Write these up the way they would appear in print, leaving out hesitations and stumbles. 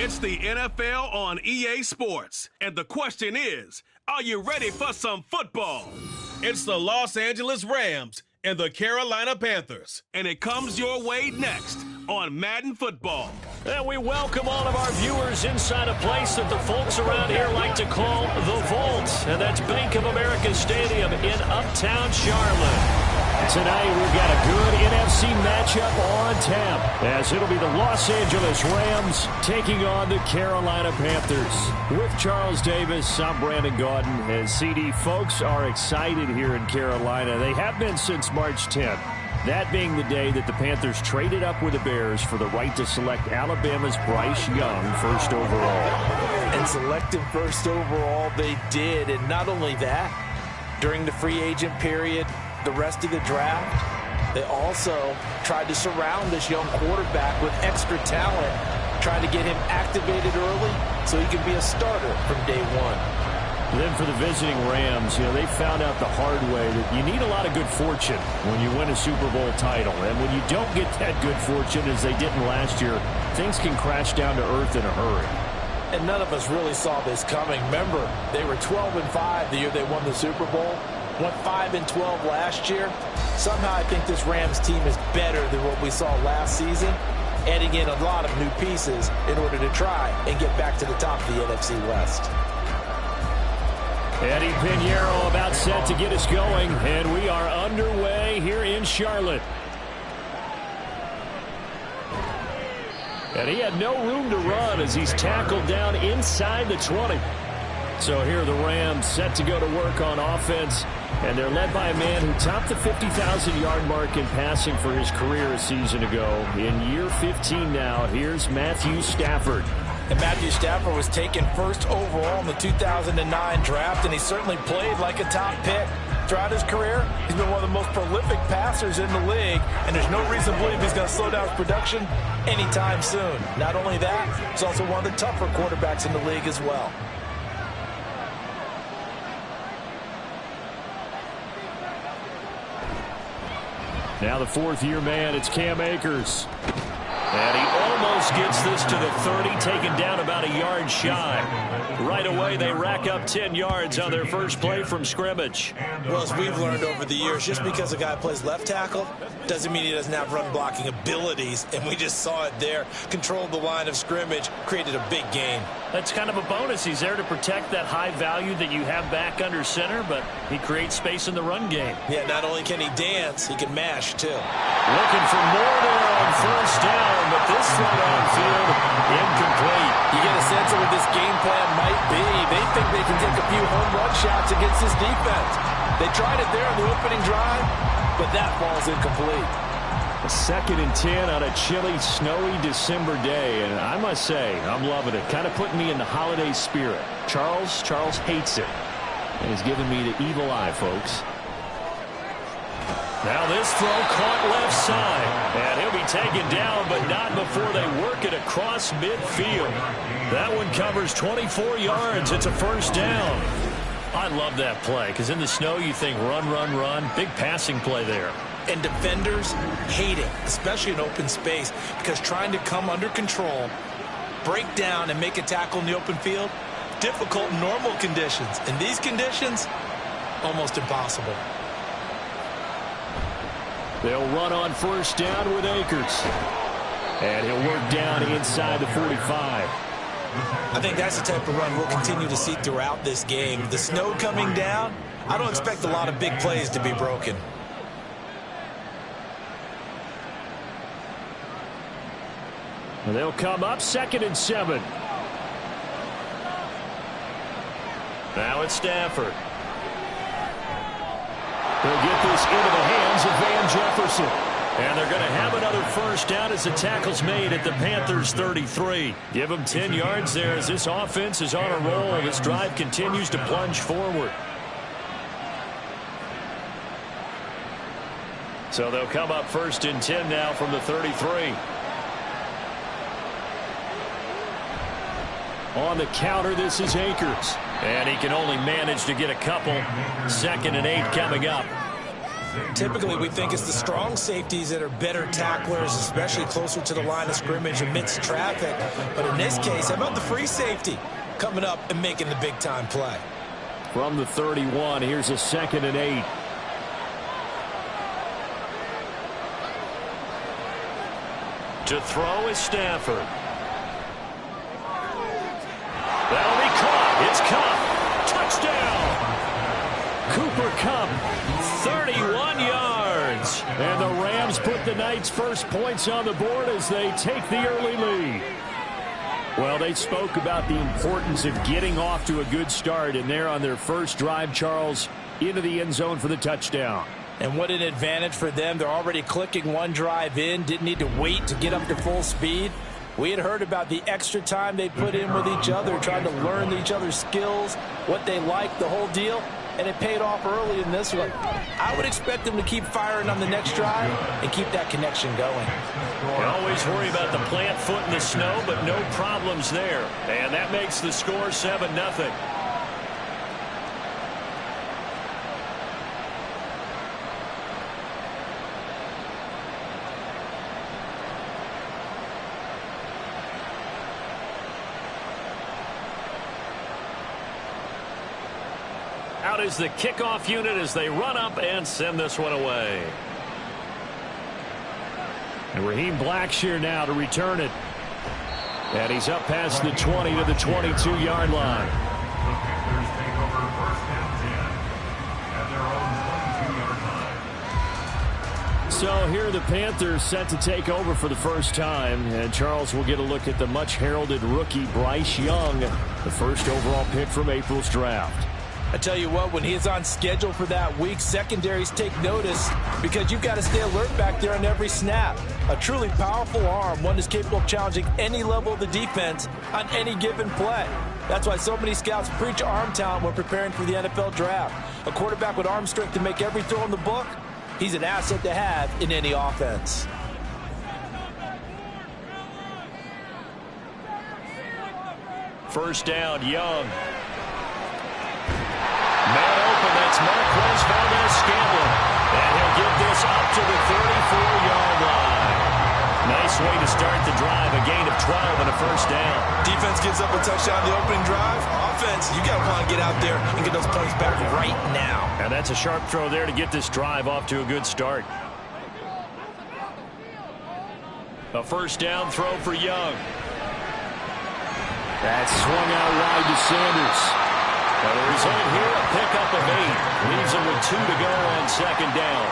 It's the NFL on EA Sports, and the question is, are you ready for some football? It's the Los Angeles Rams and the Carolina Panthers, and it comes your way next on Madden Football. And we welcome all of our viewers inside a place that the folks around here like to call the Vault, and that's Bank of America Stadium in Uptown Charlotte. Tonight we've got a good NFC matchup on tap, as it'll be the Los Angeles Rams taking on the Carolina Panthers. With Charles Davis, I'm Brandon Gaudin, and CD folks are excited here in Carolina. They have been since March 10th. That being the day that the Panthers traded up with the Bears for the right to select Alabama's Bryce Young first overall. And select him first overall they did. And not only that, during the free agent period, the rest of the draft, they also tried to surround this young quarterback with extra talent, trying to get him activated early so he could be a starter from day one. Then for the visiting Rams, they found out the hard way that you need a lot of good fortune when you win a Super Bowl title. And when you don't get that good fortune, as they didn't last year, things can crash down to earth in a hurry. And none of us really saw this coming. Remember, they were 12-5 the year they won the Super Bowl. Went 5-12 last year. Somehow I think this Rams team is better than what we saw last season, adding in a lot of new pieces in order to try and get back to the top of the NFC West. Eddie Pinheiro about set to get us going, and we are underway here in Charlotte. And he had no room to run as he's tackled down inside the 20. So here the Rams set to go to work on offense, and they're led by a man who topped the 50,000-yard mark in passing for his career a season ago. In year 15 now, here's Matthew Stafford. And Matthew Stafford was taken first overall in the 2009 draft, and he certainly played like a top pick. Throughout his career, he's been one of the most prolific passers in the league, and there's no reason to believe he's going to slow down his production anytime soon. Not only that, he's also one of the tougher quarterbacks in the league as well. Now the fourth-year man, it's Cam Akers. And he almost gets this to the 30, taken down about a yard shy. Right away, they rack up 10 yards on their first play from scrimmage. Well, as we've learned over the years, just because a guy plays left tackle doesn't mean he doesn't have run-blocking abilities, and we just saw it there. Controlled the line of scrimmage, created a big gain. That's kind of a bonus. He's there to protect that high value that you have back under center, but he creates space in the run game. Yeah, not only can he dance, he can mash, too. Looking for more there on first down, but this throw downfield, incomplete. You get a sense of what this game plan might be. They think they can take a few home run shots against this defense. They tried it there on the opening drive, but that ball's incomplete. A 2nd and 10 on a chilly, snowy December day, and I must say, I'm loving it. Kind of putting me in the holiday spirit. Charles hates it, and he's giving me the evil eye, folks. Now this throw caught left side, and he'll be taken down, but not before they work it across midfield. That one covers 24 yards. It's a first down. I love that play, because in the snow you think run, run, run. Big passing play there. And defenders hate it, especially in open space, because trying to come under control, break down, and make a tackle in the open field, difficult in normal conditions. In these conditions, almost impossible. They'll run on first down with Akers. And he'll work down inside the 45. I think that's the type of run we'll continue to see throughout this game. The snow coming down, I don't expect a lot of big plays to be broken. And they'll come up 2nd and 7. Now it's Stafford. They'll get this into the hands of Van Jefferson. And they're going to have another first down as the tackle's made at the Panthers' 33. Give them 10 yards there as this offense is on a roll. This drive continues to plunge forward. So they'll come up 1st and 10 now from the 33. On the counter, this is Akers. And he can only manage to get a couple. 2nd and 8 coming up. Typically, we think it's the strong safeties that are better tacklers, especially closer to the line of scrimmage amidst traffic. But in this case, how about the free safety coming up and making the big-time play? From the 31, here's a 2nd and 8. To throw is Stafford. That'll be caught. It's Kupp. Touchdown. Cooper Kupp, 31 yards. And the Rams put the night's first points on the board as they take the early lead. Well, they spoke about the importance of getting off to a good start, and they're on their first drive, Charles, into the end zone for the touchdown. And what an advantage for them. They're already clicking one drive in, didn't need to wait to get up to full speed. We had heard about the extra time they put in with each other, trying to learn each other's skills, what they like, the whole deal, and it paid off early in this one. I would expect them to keep firing on the next drive and keep that connection going. You always worry about the plant foot in the snow, but no problems there. And that makes the score 7-0. Out is the kickoff unit as they run up and send this one away. And Raheem Blackshear now to return it. And he's up past the 20 to the 22-yard line. So here are the Panthers set to take over for the first time. And Charles will get a look at the much-heralded rookie Bryce Young, the first overall pick from April's draft. I tell you what, when he's on schedule for that week, secondaries take notice because you've got to stay alert back there on every snap. A truly powerful arm, one that's capable of challenging any level of the defense on any given play. That's why so many scouts preach arm talent when preparing for the NFL draft. A quarterback with arm strength to make every throw in the book, he's an asset to have in any offense. First down, Young. Man open, that's Marquez Valdez-Scantling. And he'll give this up to the 34-yard line. Nice way to start the drive, a gain of 12 and a first down. Defense gives up a touchdown the opening drive. Offense, you got to want to get out there and get those points back right now. And that's a sharp throw there to get this drive off to a good start. A first down throw for Young. That's swung out wide to Sanders. Well, the result here, a pickup of 8. Leaves him with 2 to go on second down.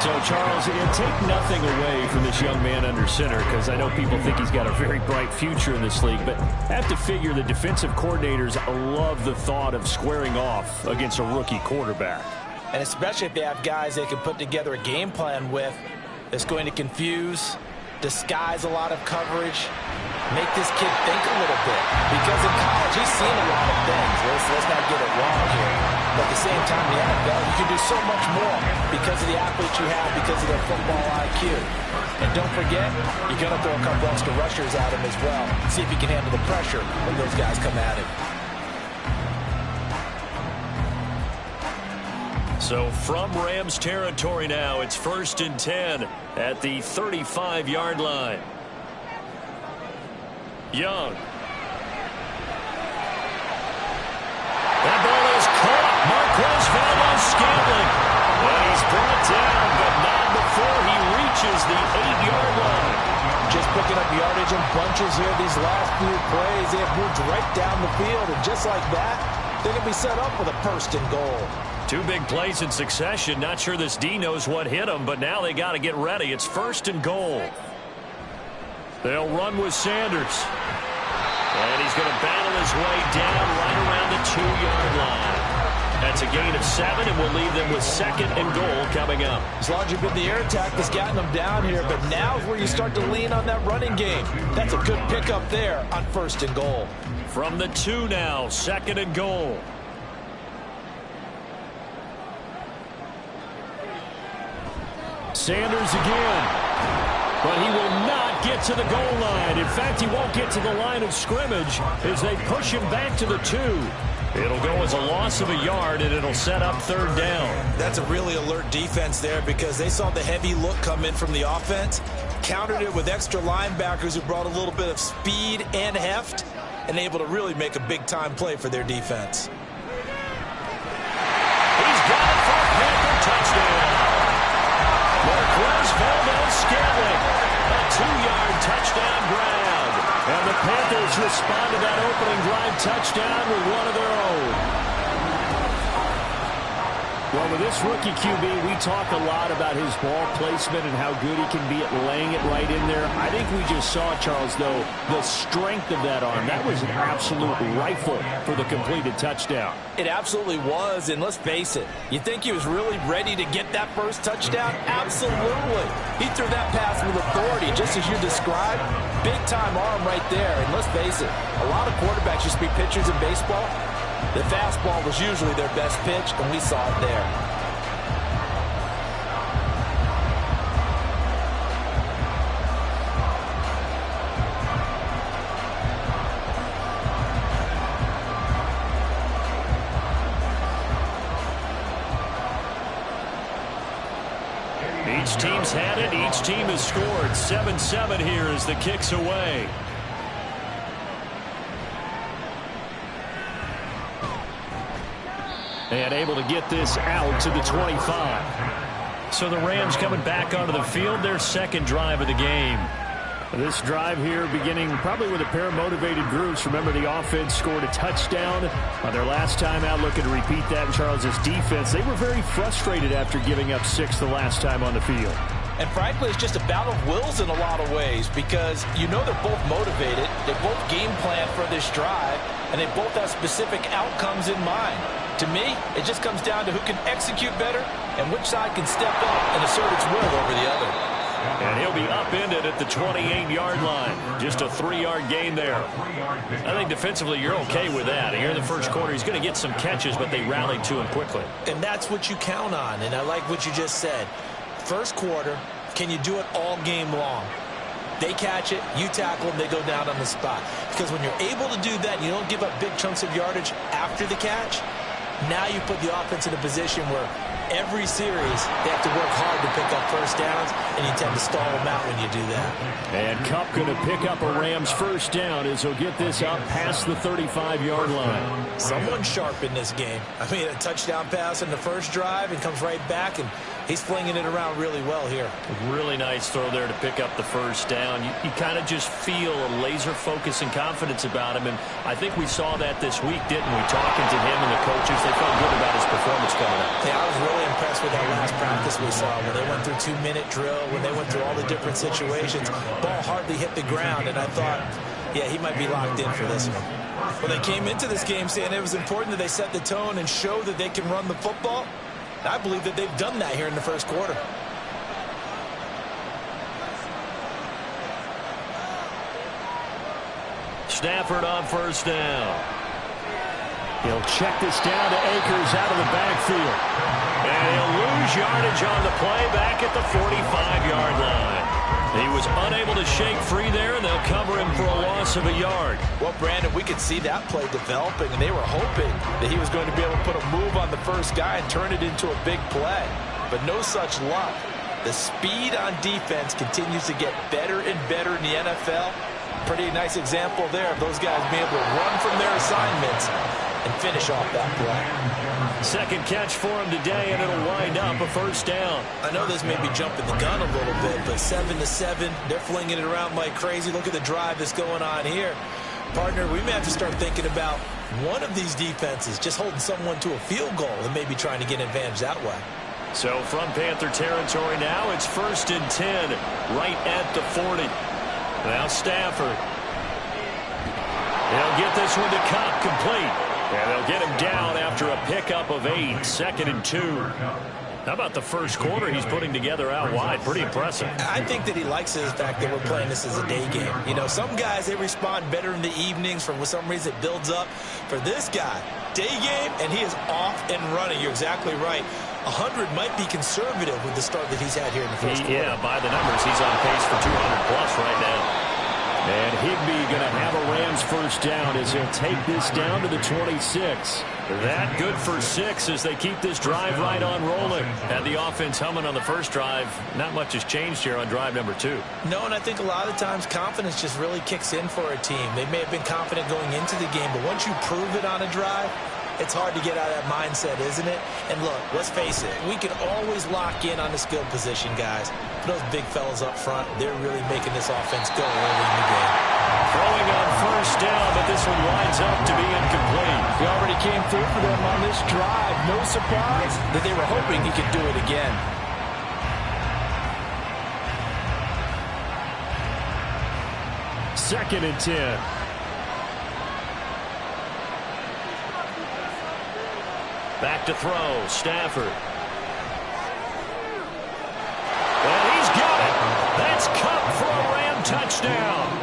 So, Charles, take nothing away from this young man under center, because I know people think he's got a very bright future in this league, but I have to figure the defensive coordinators love the thought of squaring off against a rookie quarterback. And especially if they have guys they can put together a game plan with that's going to confuse, disguise a lot of coverage, make this kid think a little bit. Because in college, he's seen a lot of things. Let's not get it wrong here. But at the same time, in the NFL, you can do so much more because of the athletes you have, because of their football IQ. And don't forget, you're going to throw a couple extra rushers at him as well. See if he can handle the pressure when those guys come at him. So from Rams territory now, it's 1st and 10 at the 35-yard line. Young. That ball is caught. Marquez Valdez-Scantling. And he's brought down, but not before he reaches the 8-yard line. Just picking up yardage in bunches here these last few plays. They have moved right down the field, and just like that, they can be set up with a 1st and goal. 2 big plays in succession. Not sure this D knows what hit him, but now they got to get ready. It's 1st and goal. They'll run with Sanders. And he's going to battle his way down right around the 2-yard line. That's a gain of 7, and we'll leave them with 2nd and goal coming up. As long as you've been the air attack that's gotten them down here, but now is where you start to lean on that running game. That's a good pickup there on 1st and goal. From the 2 now, 2nd and goal. Sanders again. But he will not get to the goal line. In fact, he won't get to the line of scrimmage as they push him back to the 2. It'll go as a loss of a yard, and it'll set up third down. That's a really alert defense there because they saw the heavy look come in from the offense, countered it with extra linebackers who brought a little bit of speed and heft, and able to really make a big-time play for their defense. He's got it for a Panther touchdown. Marquez Valdez-Scantling, a 2-yard touchdown grab. And the Panthers respond to that opening drive touchdown with one of their own. Well, with this rookie QB, we talk a lot about his ball placement and how good he can be at laying it right in there. I think we just saw, Charles, though, the strength of that arm. That was an absolute rifle for the completed touchdown. It absolutely was, and let's face it, you think he was really ready to get that first touchdown? Absolutely. He threw that pass with authority, just as you described. Big-time arm right there, and let's face it, a lot of quarterbacks used to be pitchers in baseball. The fastball was usually their best pitch, and we saw it there. Each team's had it. Each team has scored. 7-7 here as the kick's away. And able to get this out to the 25. So the Rams coming back onto the field, their second drive of the game. This drive here beginning probably with a pair of motivated groups. Remember, the offense scored a touchdown on their last time out, looking to repeat that in Charles's defense. They were very frustrated after giving up 6 the last time on the field. And frankly, it's just a battle of wills in a lot of ways because you know they're both motivated, they both game plan for this drive, and they both have specific outcomes in mind. To me, it just comes down to who can execute better and which side can step up and assert its will over the other. And he'll be upended at the 28-yard line. Just a 3-yard gain there. I think defensively you're okay with that. Here in the first quarter, he's going to get some catches, but they rallied to him quickly. And that's what you count on, and I like what you just said. First quarter, can you do it all game long? They catch it, you tackle them, they go down on the spot. Because when you're able to do that and you don't give up big chunks of yardage after the catch, now you put the offense in a position where every series they have to work hard to pick up first downs, and you tend to stall them out when you do that. And Kupp going to pick up a Rams first down as he'll get this up past the 35-yard line. Someone sharp in this game. I mean, a touchdown pass in the first drive and comes right back, and he's flinging it around really well here. Really nice throw there to pick up the first down. You kind of just feel a laser focus and confidence about him, and I think we saw that this week, didn't we? Talking to him and the coaches, they felt good about his performance coming up. Yeah, I was really impressed with that last practice we saw when they went through 2-minute drill, when they went through all the different situations. Ball hardly hit the ground, and I thought, yeah, he might be locked in for this one. Well, they came into this game saying it was important that they set the tone and show that they can run the football. I believe that they've done that here in the first quarter. Stafford on first down. He'll check this down to Akers out of the backfield. And he'll lose yardage on the play back at the 45-yard line. He was unable to shake free there, and they'll cover him for a loss of a yard. Well, Brandon, we could see that play developing, and they were hoping that he was going to be able to put a move on the first guy and turn it into a big play. But no such luck. The speed on defense continues to get better and better in the NFL. Pretty nice example there of those guys being able to run from their assignments and finish off that play. Second catch for him today, and it'll wind up a first down. I know this may be jumping the gun a little bit, but 7-7, they're flinging it around like crazy. Look at the drive that's going on here. Partner, we may have to start thinking about one of these defenses just holding someone to a field goal and maybe trying to get an advantage that way. So from Panther territory now, it's 1st and 10, right at the 40. Now Stafford. They'll get this one to Kupp, complete. And they'll get him down after a pickup of 8, 2nd and 2. How about the first quarter he's putting together out wide? Pretty impressive. I think that he likes the fact that we're playing this as a day game. You know, some guys, they respond better in the evenings. For some reason, it builds up. For this guy, day game, and he is off and running. You're exactly right. 100 might be conservative with the start that he's had here in the first quarter. Yeah, by the numbers, he's on pace for 200 plus right now. And Higbee going to have a Rams first down as he'll take this down to the 26. That good for 6 as they keep this drive right on rolling. Had the offense humming on the first drive. Not much has changed here on drive number 2. No, and I think a lot of times confidence just really kicks in for a team. They may have been confident going into the game, but once you prove it on a drive, it's hard to get out of that mindset, isn't it? And look, let's face it, we can always lock in on the skill position, guys. But those big fellas up front, they're really making this offense go early in the game. Throwing on first down, but this one winds up to be incomplete. He already came through for them on this drive. No surprise that they were hoping he could do it again. Second and 10. Back to throw, Stafford. And he's got it. That's Cup for a Ram touchdown.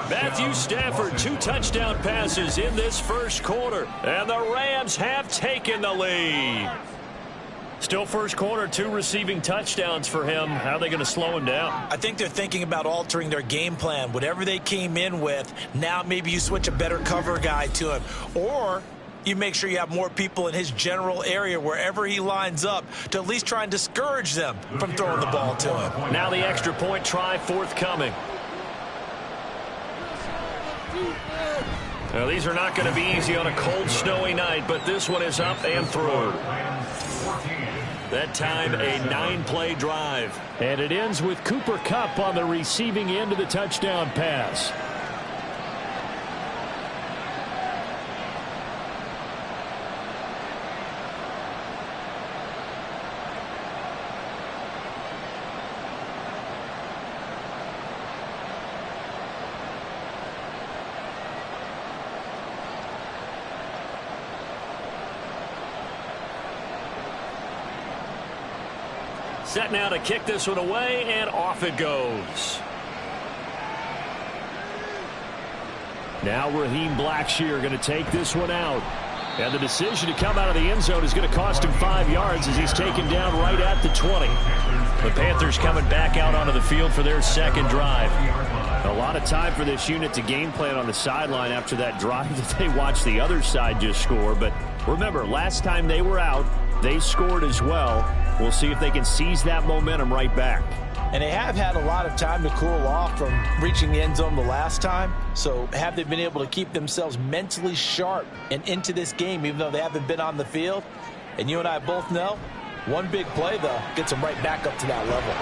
Matthew Stafford, 2 touchdown passes in this first quarter. And the Rams have taken the lead. Still first quarter, 2 receiving touchdowns for him. How are they going to slow him down? I think they're thinking about altering their game plan. Whatever they came in with, now maybe you switch a better cover guy to him. Or you make sure you have more people in his general area wherever he lines up to at least try and discourage them from throwing the ball to him. Now the extra point try forthcoming. Now, these are not going to be easy on a cold, snowy night, but this one is up and through. That time, a 9-play drive. And it ends with Cooper Kupp on the receiving end of the touchdown pass. Set now to kick this one away, and off it goes. Now Raheem Blackshear going to take this one out. And the decision to come out of the end zone is going to cost him 5 yards as he's taken down right at the 20. The Panthers coming back out onto the field for their second drive. A lot of time for this unit to game plan on the sideline after that drive that they watched the other side just score. But remember, last time they were out, they scored as well. We'll see if they can seize that momentum right back. And they have had a lot of time to cool off from reaching the end zone the last time. So have they been able to keep themselves mentally sharp and into this game, even though they haven't been on the field? And you and I both know, one big play, though, gets them right back up to that level.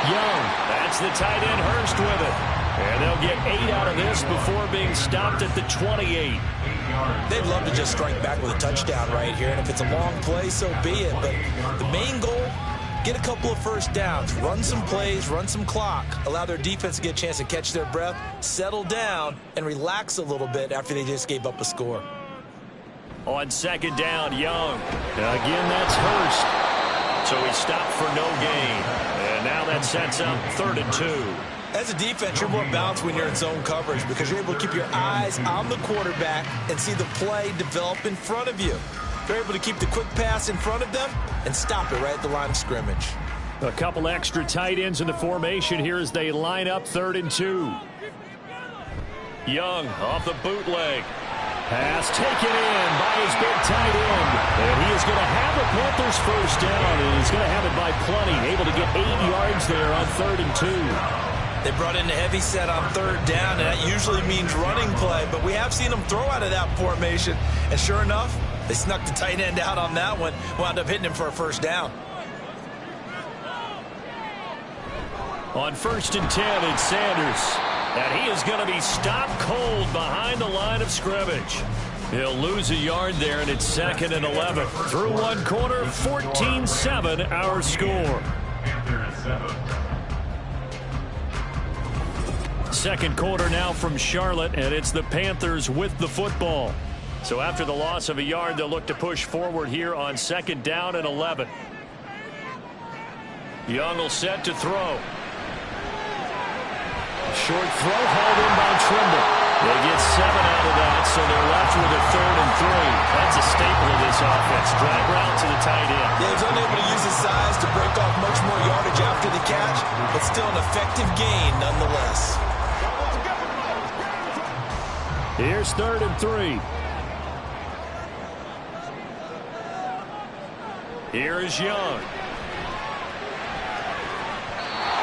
Young, that's the tight end Hurst with it. And they'll get 8 out of this before being stopped at the 28. They'd love to just strike back with a touchdown right here, and if it's a long play, so be it. But the main goal, get a couple of first downs, run some plays, run some clock, allow their defense to get a chance to catch their breath, settle down, and relax a little bit after they just gave up a score. On second down, Young. Again, that's Hurst. So he stopped for no gain. And now that sets up 3rd and 2. As a defense, you're more balanced when you're in zone coverage because you're able to keep your eyes on the quarterback and see the play develop in front of you. You're able to keep the quick pass in front of them and stop it right at the line of scrimmage. A couple extra tight ends in the formation here as they line up 3rd and 2. Young off the bootleg. Pass taken in by his big tight end. And he is going to have the Panthers first down, and he's going to have it by plenty. Able to get 8 yards there on 3rd and 2. They brought in a heavy set on 3rd down, and that usually means running play. But we have seen them throw out of that formation. And sure enough, they snuck the tight end out on that one. Wound up hitting him for a first down. On 1st and 10, it's Sanders. And he is going to be stopped cold behind the line of scrimmage. He'll lose a yard there, and it's 2nd and 11. Through one quarter, 14-7 our score. Second quarter now from Charlotte, and it's the Panthers with the football. So after the loss of a yard, they'll look to push forward here on 2nd down and 11. Young will set to throw. Short throw hauled in by Trimble. They get 7 out of that, so they're left with a 3rd and 3. That's a staple of this offense. Drag route to the tight end. Yeah, he's unable to use his size to break off much more yardage after the catch, but still an effective gain nonetheless. Here's 3rd and 3. Here is Young.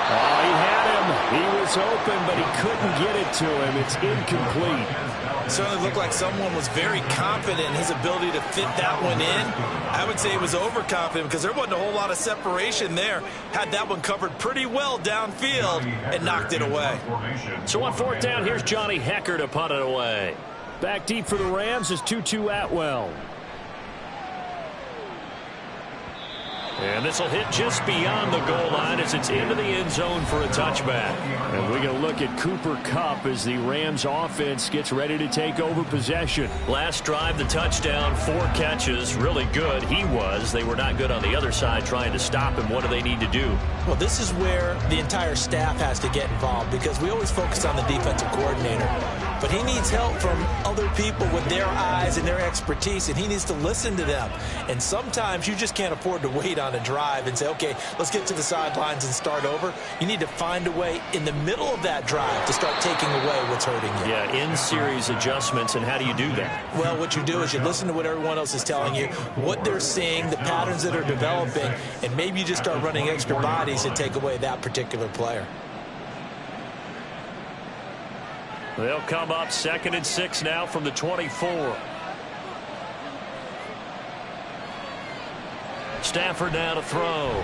Oh, he had him. He was open, but he couldn't get it to him. It's incomplete. It certainly looked like someone was very confident in his ability to fit that one in. I would say he was overconfident because there wasn't a whole lot of separation there. Had that one covered pretty well downfield and knocked it away. So on 4th down, here's Johnny Hecker to punt it away. Back deep for the Rams is Tutu Atwell. And this will hit just beyond the goal line as it's into the end zone for a touchback. And we're going to look at Cooper Kupp as the Rams offense gets ready to take over possession. Last drive, the touchdown, 4 catches, really good. He was. They were not good on the other side trying to stop him. What do they need to do? Well, this is where the entire staff has to get involved because we always focus on the defensive coordinator. But he needs help from other people with their eyes and their expertise, and he needs to listen to them. And sometimes you just can't afford to wait on a drive and say, okay, let's get to the sidelines and start over. You need to find a way in the middle of that drive to start taking away what's hurting you. Yeah, in-series adjustments, and how do you do that? Well, what you do is you listen to what everyone else is telling you, what they're seeing, the patterns that are developing, and maybe you just start running extra bodies and take away that particular player. They'll come up 2nd and 6 now from the 24. Stafford now to throw.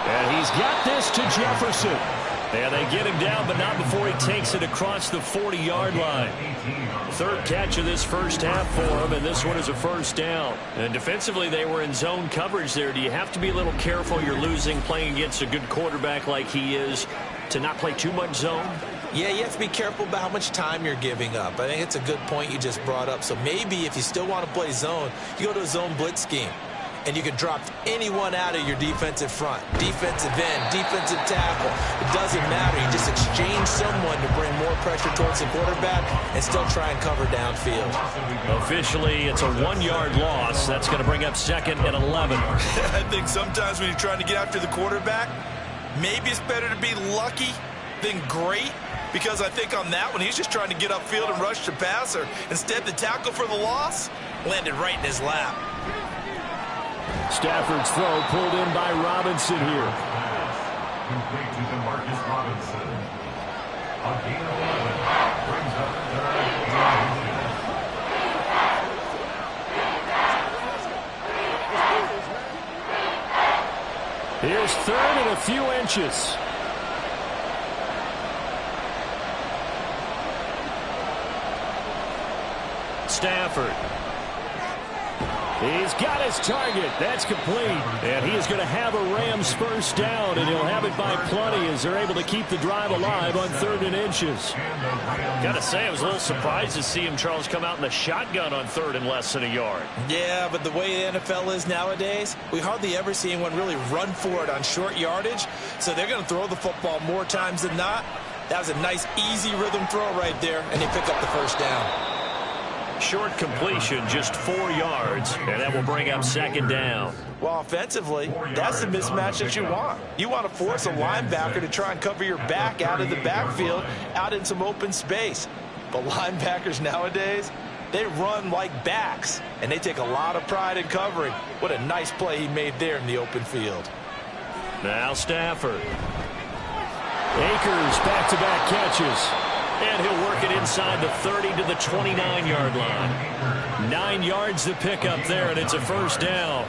And he's got this to Jefferson. And they get him down, but not before he takes it across the 40-yard line. 3rd catch of this first half for him, and this one is a 1st down. And defensively, they were in zone coverage there. Do you have to be a little careful? You're losing, playing against a good quarterback like he is, to not play too much zone? Yeah, you have to be careful about how much time you're giving up. I think it's a good point you just brought up. So maybe if you still want to play zone, you go to a zone blitz scheme. And you can drop anyone out of your defensive front, defensive end, defensive tackle. It doesn't matter. You just exchange someone to bring more pressure towards the quarterback and still try and cover downfield. Officially, it's a 1-yard loss. That's going to bring up 2nd and 11. I think sometimes when you're trying to get after the quarterback, maybe it's better to be lucky than great. Because I think on that one, he's just trying to get upfield and rush the passer. Instead, the tackle for the loss landed right in his lap. Stafford's throw pulled in by Robinson here. Complete to DeMarcus Robinson. A gain of 11 brings up Here's 3rd and a few inches. Stafford. He's got his target. That's complete. And he is going to have a Rams 1st down, and he'll have it by plenty as they're able to keep the drive alive on 3rd and inches. Got to say, I was a little surprised to see him, Charles, come out in the shotgun on 3rd and less than a yard. Yeah, but the way the NFL is nowadays, we hardly ever see anyone really run for it on short yardage. So they're going to throw the football more times than not. That was a nice, easy rhythm throw right there, and they pick up the 1st down. Short completion, just 4 yards, and that will bring up 2nd down. Well, offensively, that's the mismatch that you want. You want to force a linebacker to try and cover your back out of the backfield, out in some open space. But linebackers nowadays, they run like backs, and they take a lot of pride in covering. What a nice play he made there in the open field. Now Stafford. Akers back-to-back catches. And he'll work it inside the 30 to the 29-yard line. 9 yards to pick up there, and it's a 1st down.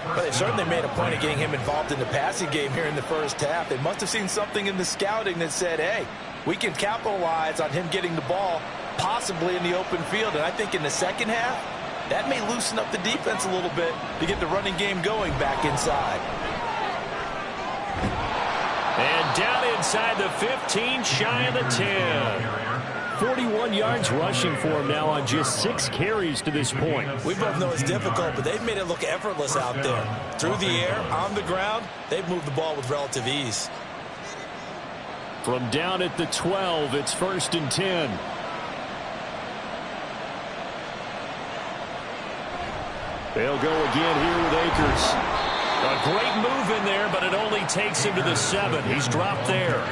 Well, they certainly made a point of getting him involved in the passing game here in the 1st half. They must have seen something in the scouting that said, hey, we can capitalize on him getting the ball possibly in the open field. And I think in the 2nd half, that may loosen up the defense a little bit to get the running game going back inside. And down inside the 15, shy of the 10. 41 yards rushing for him now on just 6 carries to this point. We both know it's difficult, but they've made it look effortless out there. Through the air, on the ground, they've moved the ball with relative ease. From down at the 12, it's 1st and 10. They'll go again here with Akers. A great move in there, but it only takes him to the 7. He's dropped there.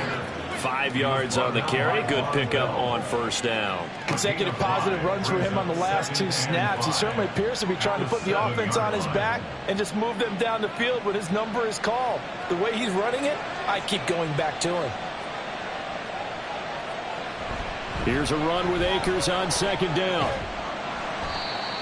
5 yards on the carry. Good pickup on first down. Consecutive positive runs for him on the last 2 snaps. He certainly appears to be trying to put the offense on his back and just move them down the field when his number is called. The way he's running it, I keep going back to him. Here's a run with Akers on second down.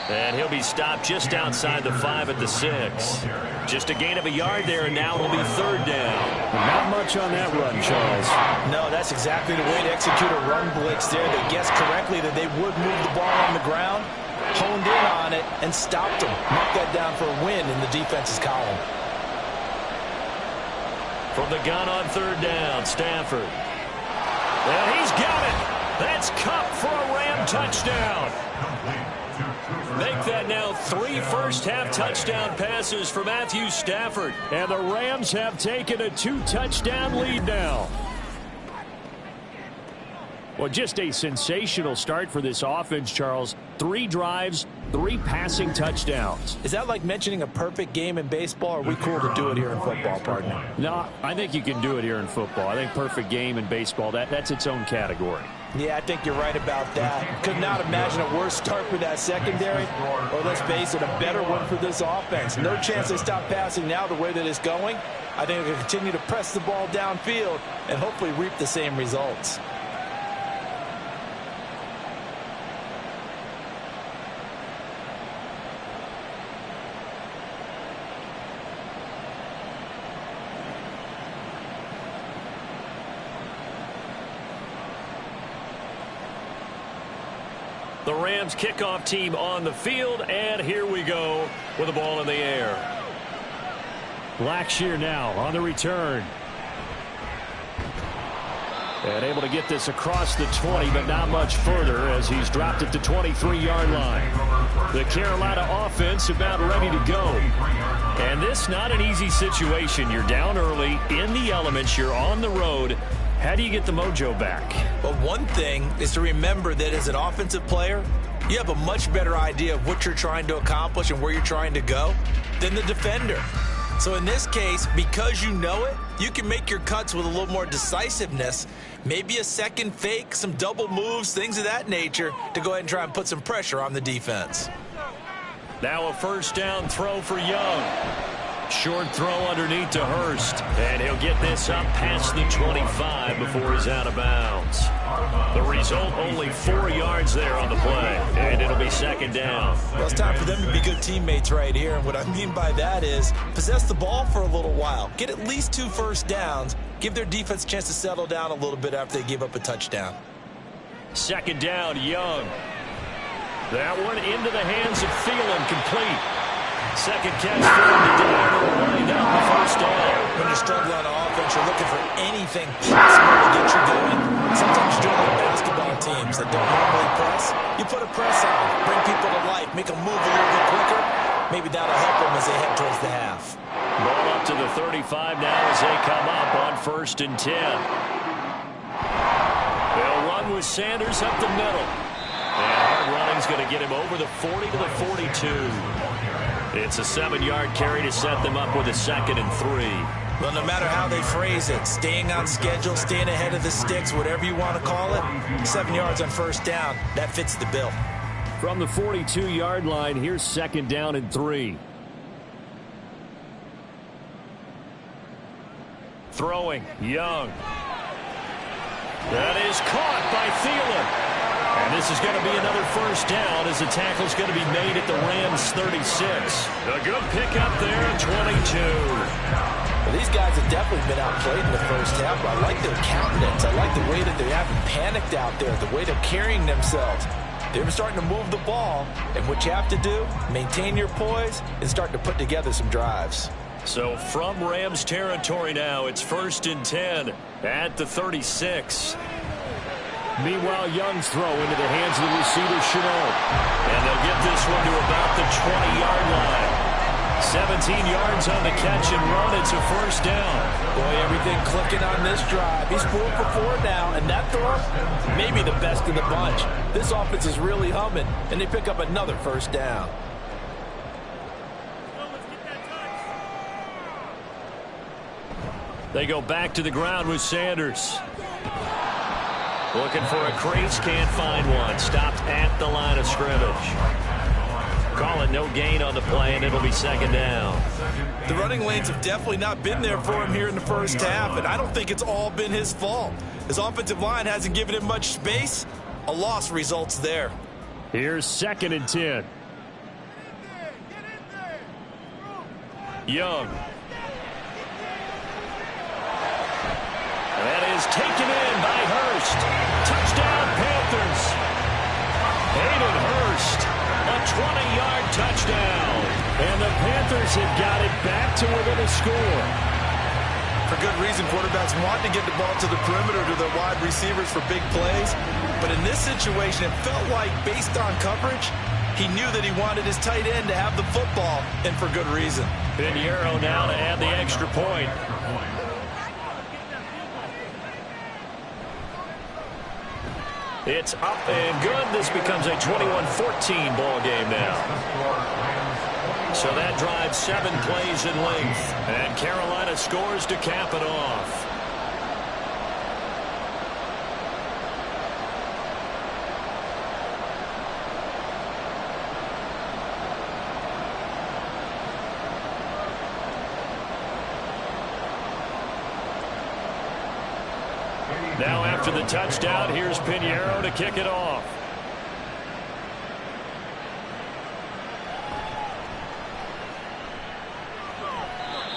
And he'll be stopped just outside the 5 at the 6. Just a gain of a yard there, and now it'll be third down. Not much on that run, Charles. No, that's exactly the way to execute a run blitz there. They guessed correctly that they would move the ball on the ground, honed in on it, and stopped them. Mark that down for a win in the defense's column. From the gun on third down, Stafford. And he's got it. That's Kupp for a Ram touchdown. Make that now 3 first-half touchdown passes for Matthew Stafford. And the Rams have taken a 2-touchdown lead now. Well, just a sensational start for this offense, Charles. 3 drives, 3 passing touchdowns. Is that like mentioning a perfect game in baseball, or are we cool to do it here in football, partner? No, I think you can do it here in football. I think perfect game in baseball, that's its own category. Yeah, I think you're right about that. Could not imagine a worse start for that secondary, or let's face it, a better one for this offense. No chance they stop passing now the way that it's going. I think they'll continue to press the ball downfield and hopefully reap the same results. The Rams kickoff team on the field, and here we go with the ball in the air. Blackshear now on the return. And able to get this across the 20, but not much further as he's dropped it to 23-yard line. The Carolina offense about ready to go. And this not an easy situation. You're down early, in the elements, you're on the road. How do you get the mojo back? Well, one thing is to remember that as an offensive player, you have a much better idea of what you're trying to accomplish and where you're trying to go than the defender. So in this case, because you know it, you can make your cuts with a little more decisiveness, maybe a second fake, some double moves, things of that nature, to go ahead and try and put some pressure on the defense. Now a first down throw for Young. Short throw underneath to Hurst. And he'll get this up past the 25 before he's out of bounds. The result, only 4 yards there on the play. And it'll be second down. Well, it's time for them to be good teammates right here. And what I mean by that is possess the ball for a little while. Get at least 2 first downs. Give their defense a chance to settle down a little bit after they give up a touchdown. Second down, Young. That one into the hands of Thielen, complete. Second catch for him today, and they'll wind up the first down. When you're struggling on offense, you're looking for anything possible to get you going. Sometimes you're doing with basketball teams that don't normally press. You put a press on, bring people to life, make them move a little bit quicker. Maybe that'll help them as they head towards the half. Ball up to the 35 now as they come up on 1st and 10. They'll run with Sanders up the middle. And hard running's going to get him over the 40 to the 42. It's a 7-yard carry to set them up with a 2nd and 3. Well, no matter how they phrase it, staying on schedule, staying ahead of the sticks, whatever you want to call it, 7 yards on first down, that fits the bill. From the 42-yard line, here's 2nd down and 3. Throwing, Young. That is caught by Thielen. And this is going to be another first down as the tackle's going to be made at the Rams' 36. A good pickup there at 22. Well, these guys have definitely been outplayed in the first half, but I like their countenance. I like the way that they haven't panicked out there, the way they're carrying themselves. They're starting to move the ball, and what you have to do, maintain your poise and start to put together some drives. So from Rams territory now, it's 1st and 10 at the 36. Meanwhile, Young's throw into the hands of the receiver, Chanel. And they'll get this one to about the 20-yard line. 17 yards on the catch and run. It's a first down. Boy, everything clicking on this drive. He's 4 for 4 now, and that throw, maybe the best of the bunch. This offense is really humming, and they pick up another first down. They go back to the ground with Sanders. Looking for a crease, can't find one. Stopped at the line of scrimmage. Call it no gain on the play, and it'll be second down. The running lanes have definitely not been there for him here in the first half, and I don't think it's all been his fault. His offensive line hasn't given him much space. A loss results there. Here's 2nd and 10. Young. That is taken in by Hurst. Touchdown, Panthers. Hayden Hurst, a 20-yard touchdown. And the Panthers have got it back to within a score. For good reason, quarterbacks want to get the ball to the perimeter to their wide receivers for big plays. But in this situation, it felt like, based on coverage, he knew that he wanted his tight end to have the football, and for good reason. Pinheiro now to add the extra point. It's up and good. This becomes a 21-14 ball game now. So that drives 7 plays in length. And Carolina scores to cap it off. Now after the touchdown, here's Pinheiro to kick it off.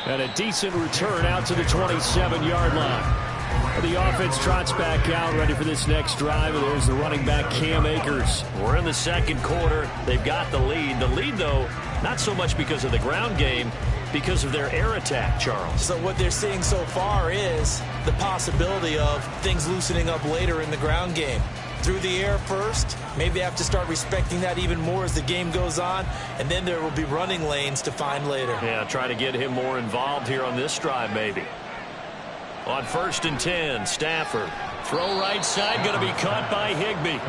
And a decent return out to the 27-yard line. The offense trots back out, ready for this next drive. And there's the running back, Cam Akers. We're in the second quarter. They've got the lead. The lead, though, not so much because of the ground game, because of their air attack, Charles. So what they're seeing so far is the possibility of things loosening up later in the ground game. Through the air first, maybe have to start respecting that even more as the game goes on, and then there will be running lanes to find later. Yeah, try to get him more involved here on this drive maybe. On 1st and 10, Stafford. Throw right side, going to be caught by Higbee.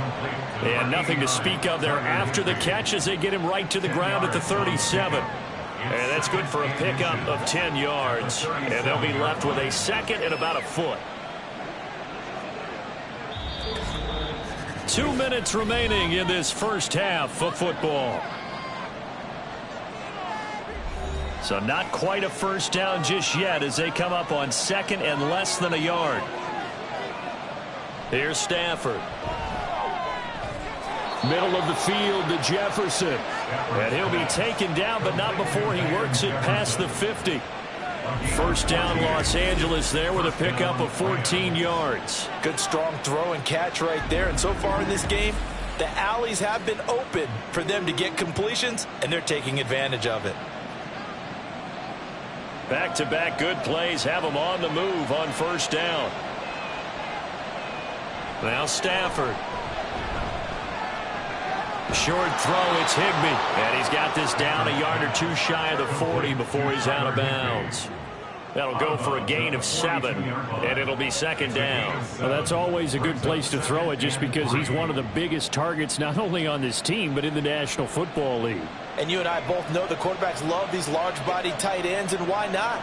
And nothing to speak of there after the catch as they get him right to the ground at the 37. And that's good for a pickup of 10 yards. And they'll be left with a 2nd and about a foot. 2 minutes remaining in this first half of football. So not quite a first down just yet as they come up on 2nd and less than a yard. Here's Stafford. Middle of the field to Jefferson. And he'll be taken down, but not before he works it past the 50. First down, Los Angeles there with a pickup of 14 yards. Good strong throw and catch right there. And so far in this game, the alleys have been open for them to get completions, and they're taking advantage of it. Back-to-back good plays have them on the move on first down. Now Stafford. Short throw, it's Higbee. And he's got this down a yard or two shy of the 40 before he's out of bounds. That'll go for a gain of 7, and it'll be 2nd down. Well, that's always a good place to throw it just because he's one of the biggest targets not only on this team but in the National Football League. And you and I both know the quarterbacks love these large-bodied tight ends, and why not?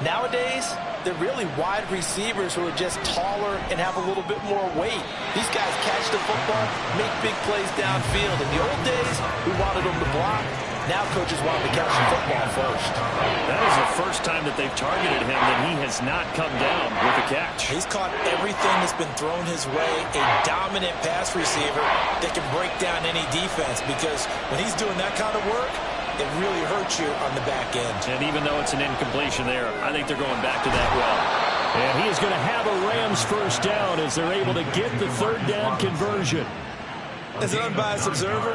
Nowadays, they're really wide receivers who are just taller and have a little bit more weight. These guys catch the football, make big plays downfield. In the old days, we wanted them to block. Now coaches want them to catch the football first. That is the first time that they've targeted him that he has not come down with a catch. He's caught everything that's been thrown his way. A dominant pass receiver that can break down any defense, because when he's doing that kind of work, it really hurts you on the back end. And even though it's an incompletion there, I think they're going back to that well. And he is going to have a Rams first down as they're able to get the 3rd down conversion. As an unbiased observer,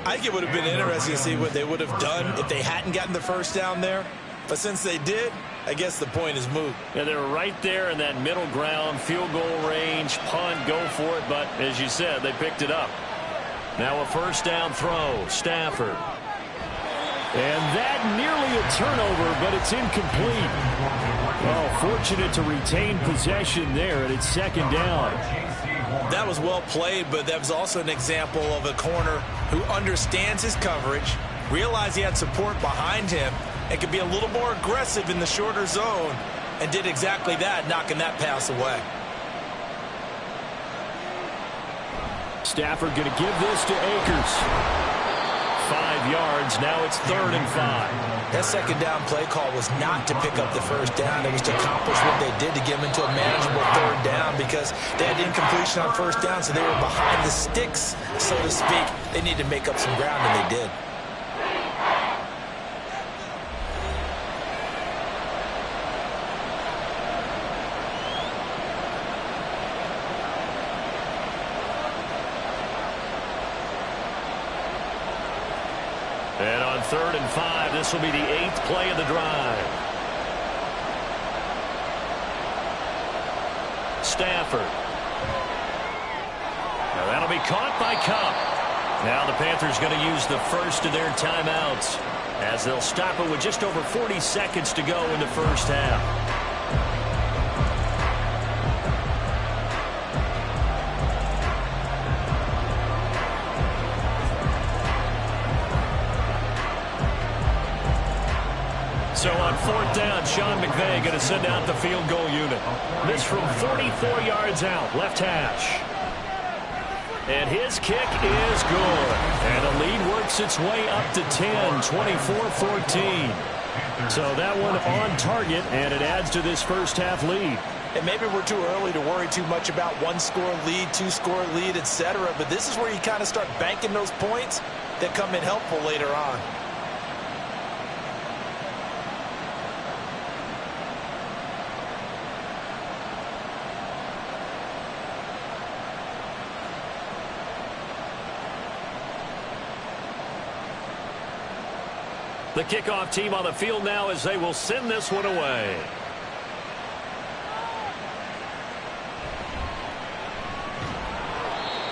I think it would have been interesting to see what they would have done if they hadn't gotten the first down there. But since they did, I guess the point is moot. Yeah, they're right there in that middle ground, field goal range, punt, go for it. But as you said, they picked it up. Now a first down throw, Stafford. And that nearly a turnover, but it's incomplete. Well, fortunate to retain possession there, and it's 2nd down. That was well played, but that was also an example of a corner who understands his coverage, realized he had support behind him, and could be a little more aggressive in the shorter zone, and did exactly that, knocking that pass away. Stafford going to give this to Akers. 5 yards. Now it's 3rd and 5. That second down play call was not to pick up the first down. It was to accomplish what they did to get them into a manageable 3rd down because they had incompletion on first down, so they were behind the sticks, so to speak. They needed to make up some ground, and they did. And on 3rd and 5, this will be the 8th play of the drive. Stafford. Now that'll be caught by Cup. Now the Panthers going to use the first of their timeouts as they'll stop it with just over 40 seconds to go in the first half. So on 4th down, Sean McVay going to send out the field goal unit. This from 44 yards out, left hash. And his kick is good. And the lead works its way up to 10, 24-14. So that one on target, and it adds to this first half lead. And maybe we're too early to worry too much about 1-score lead, 2-score lead, etc. But this is where you kind of start banking those points that come in helpful later on. The kickoff team on the field now as they will send this one away.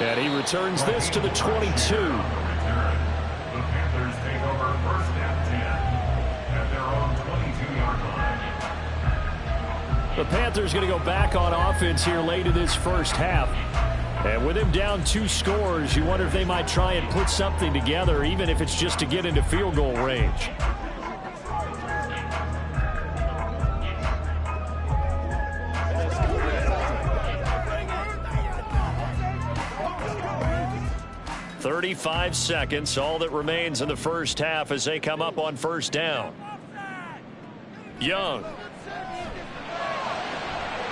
And he returns this to the 22. The Panthers take over first and 10 at their own 22-yard line. The Panthers going to go back on offense here late in this first half. And with him down 2 scores, you wonder if they might try and put something together, even if it's just to get into field goal range. "35 seconds, all that remains in the first half as they come up on first down. Young.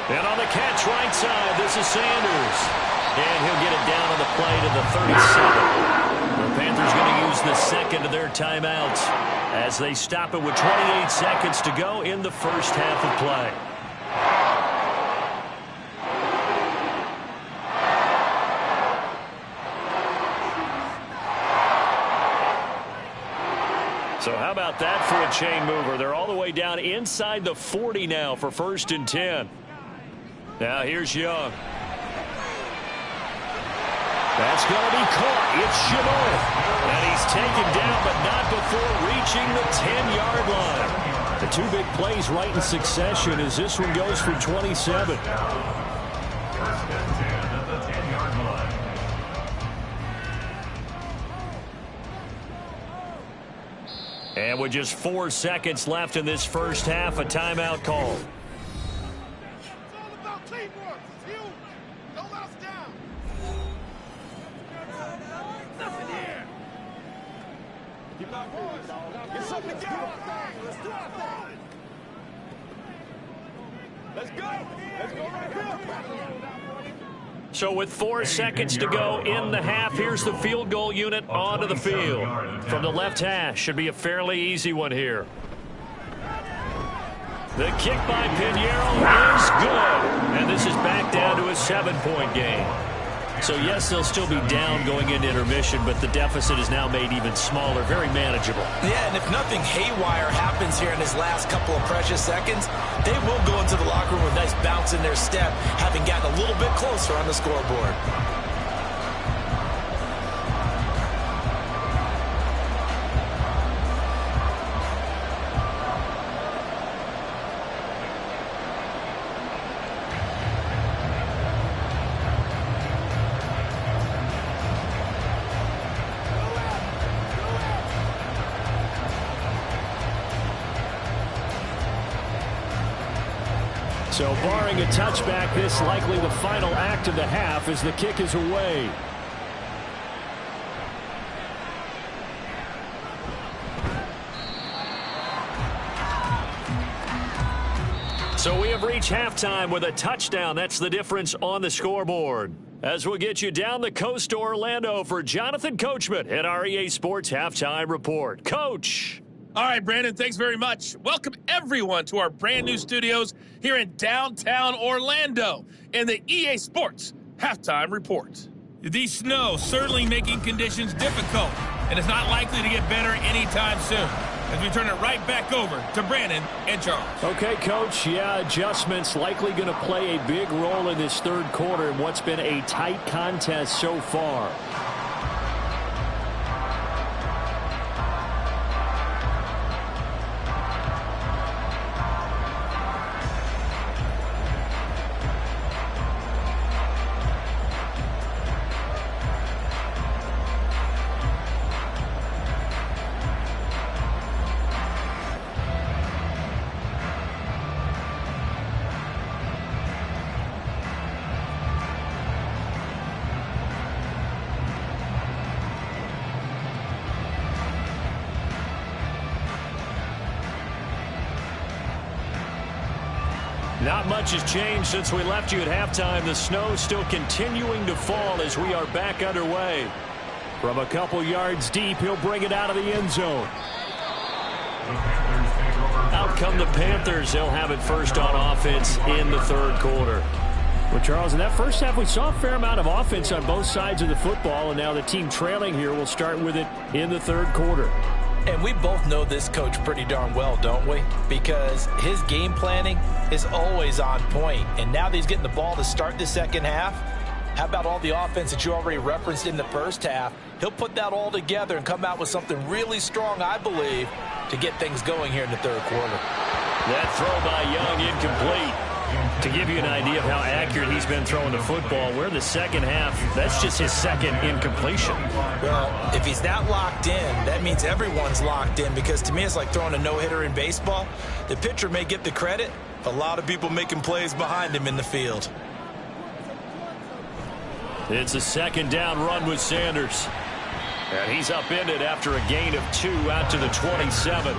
And on the catch right side, this is Sanders. And he'll get it down on the play to the 37. The Panthers going to use the second of their timeouts as they stop it with 28 seconds to go in the first half of play. So how about that for a chain mover? They're all the way down inside the 40 now for 1st and 10. Now here's Young. That's going to be caught. It's Chabot. And he's taken down, but not before reaching the 10-yard line. The 2 big plays right in succession as this one goes for 27. First and 10 at the 10-yard line. And with just 4 seconds left in this first half, a timeout call. So with 4 seconds to go in the half, here's the field goal unit onto the field. From the left hash, should be a fairly easy one here. The kick by Pinheiro is good. And this is back down to a 7-point game. So yes, they'll still be down going into intermission, but the deficit is now made even smaller, very manageable. Yeah, and if nothing haywire happens here in his last couple of precious seconds, they will go into the locker room with a nice bounce in their step, having gotten a little bit closer on the scoreboard. So barring a touchback, this likely the final act of the half as the kick is away. So we have reached halftime with a touchdown. That's the difference on the scoreboard. As we'll get you down the coast to Orlando for Jonathan Coachman at our EA Sports Halftime Report. Coach. All right, Brandon, thanks very much. Welcome, everyone, to our brand new studios here in downtown Orlando in the EA Sports Halftime Report. The snow certainly making conditions difficult, and it's not likely to get better anytime soon. As we turn it right back over to Brandon and Charles. Okay, Coach. Yeah, adjustments likely going to play a big role in this third quarter in what's been a tight contest so far. Not much has changed since we left you at halftime. The snow still continuing to fall as we are back underway. From a couple yards deep, he'll bring it out of the end zone. Out come the Panthers. They'll have it first on offense in the third quarter. Well, Charles, in that first half, we saw a fair amount of offense on both sides of the football, and now the team trailing here will start with it in the third quarter. And we both know this coach pretty darn well, don't we? Because his game planning is always on point. And now that he's getting the ball to start the second half, how about all the offense that you already referenced in the first half? He'll put that all together and come out with something really strong, I believe, to get things going here in the third quarter. That throw by Young incomplete. To give you an idea of how accurate he's been throwing the football, we're in the second half. That's just his second incompletion. Well, if he's not locked in, that means everyone's locked in, because to me it's like throwing a no-hitter in baseball. The pitcher may get the credit, a lot of people making plays behind him in the field. It's a second down run with Sanders. And he's upended after a gain of 2 out to the 27.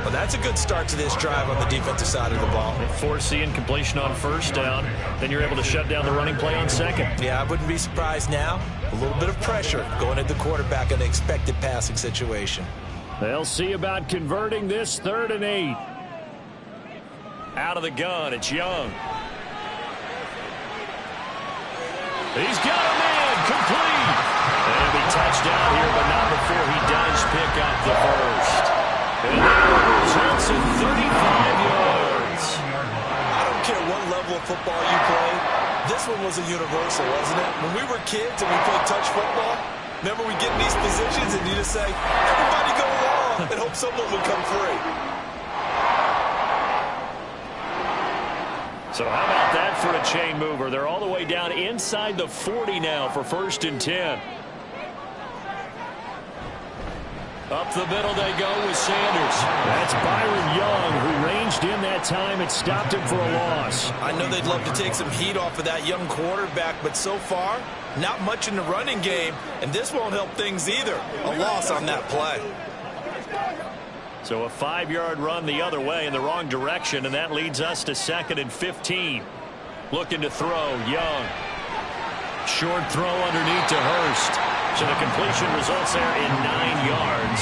Well, that's a good start to this drive on the defensive side of the ball. They force the incompletion on first down. Then you're able to shut down the running play on second. Yeah, I wouldn't be surprised now. A little bit of pressure going at the quarterback in an expected passing situation. They'll see about converting this 3rd and 8. Out of the gun, it's Young. He's got a man, complete. And he'll be touchdown here, but not before he does pick up the first. And that results in 35 yards. I don't care what level of football you play. This one was a universal, wasn't it? When we were kids and we played touch football, remember we get in these positions and you just say, everybody go long, and hope someone would come free. So how about that for a chain mover? They're all the way down inside the 40 now for 1st and 10. Up the middle they go with Sanders. That's Byron Young, who ranged in that time and stopped him for a loss. I know they'd love to take some heat off of that young quarterback, but so far, not much in the running game, and this won't help things either. A loss on that play. So a 5-yard run the other way in the wrong direction, and that leads us to 2nd and 15. Looking to throw, Young. Short throw underneath to Hurst. So the completion results there in 9 yards.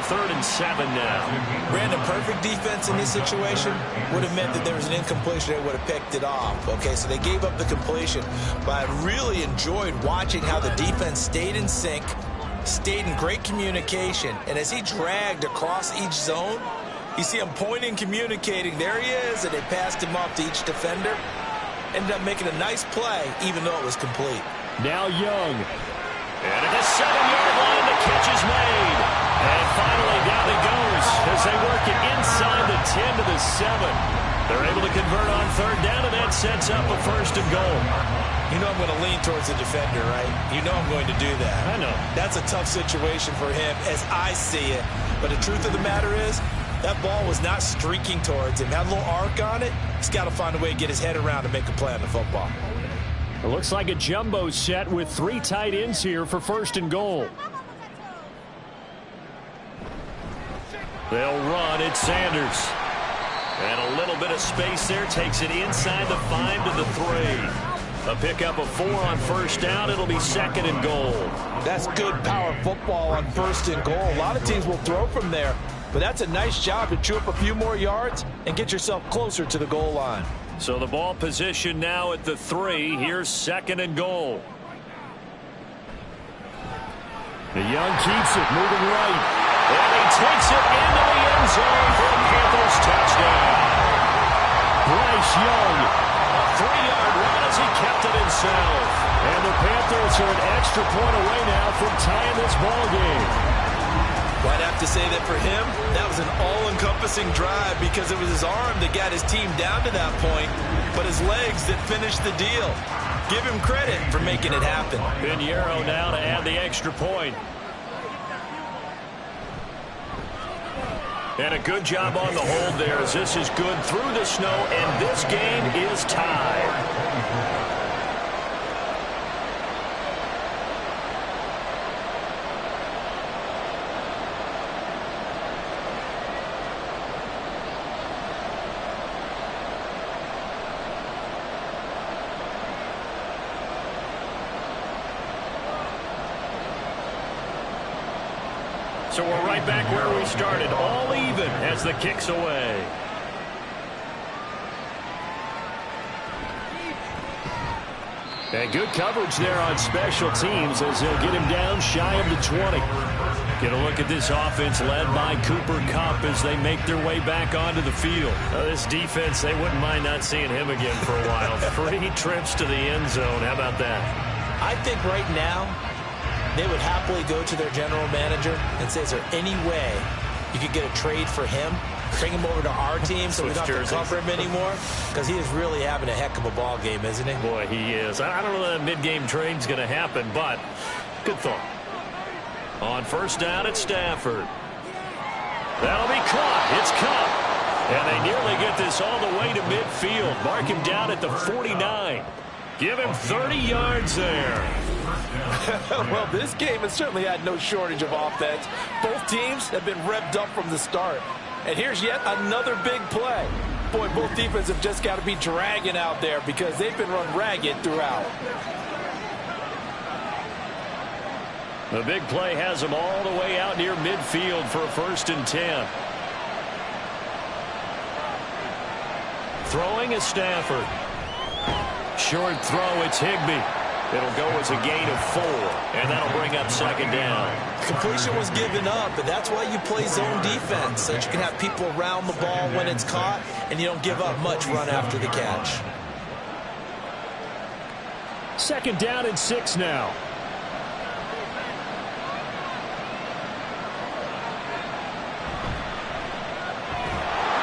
3rd and 7 now. Brandon, perfect defense in this situation would have meant that there was an incompletion. They would have picked it off. Okay, so they gave up the completion. But I really enjoyed watching how the defense stayed in sync, stayed in great communication. And as he dragged across each zone, you see him pointing, communicating. There he is, and they passed him off to each defender. Ended up making a nice play, even though it was complete. Now Young. And at the 7-yard line, the catch is made. And finally, down he goes as they work it inside the 10 to the 7. They're able to convert on 3rd down, and that sets up a 1st and goal. You know I'm going to lean towards the defender, right? You know I'm going to do that. I know. That's a tough situation for him as I see it. But the truth of the matter is, that ball was not streaking towards him. Had a little arc on it. He's got to find a way to get his head around and make a play on the football. It looks like a jumbo set with 3 tight ends here for 1st and goal. They'll run. It's Sanders. And a little bit of space there. Takes it inside the 5 to the 3. A pickup of 4 on first down. It'll be 2nd and goal. That's good power football on 1st and goal. A lot of teams will throw from there, but that's a nice job to chew up a few more yards and get yourself closer to the goal line. So the ball position now at the 3. Here's 2nd and goal. The Young keeps it, moving right. And he takes it into the end zone for a Panthers touchdown. Bryce Young. A 3-yard run as he kept it himself. And the Panthers are an extra point away now from tying this ball game. Well, I'd have to say that for him, that was an all-encompassing drive because it was his arm that got his team down to that point, but his legs that finished the deal. Give him credit for making it happen. Pinheiro now to add the extra point. And a good job on the hold there as this is good through the snow, and this game is tied. So we're right back where we started, all even as the kick's away. And good coverage there on special teams as he'll get him down shy of the 20. Get a look at this offense led by Cooper Kupp as they make their way back onto the field. This defense, they wouldn't mind not seeing him again for a while. 3 trips to the end zone. How about that? I think right now, they would happily go to their general manager and say, is there any way you could get a trade for him? Bring him over to our team so we don't have to cover him anymore? Because he is really having a heck of a ball game, isn't he? Boy, he is. I don't know that a mid-game trade's going to happen, but good thought. On first down, it's Stafford. That'll be caught. It's Kupp. And they nearly get this all the way to midfield. Mark him down at the 49. Give him 30 yards there. Well, this game has certainly had no shortage of offense. Both teams have been revved up from the start. And here's yet another big play. Boy, both defenses have just got to be dragging out there because they've been run ragged throughout. The big play has them all the way out near midfield for a 1st and 10. Throwing is Stafford. Short throw, it's Higbee. It'll go as a gain of 4, and that'll bring up 2nd down. Completion was given up, but that's why you play zone defense, so that you can have people around the ball when it's caught, and you don't give up much run after the catch. 2nd down and 6 now.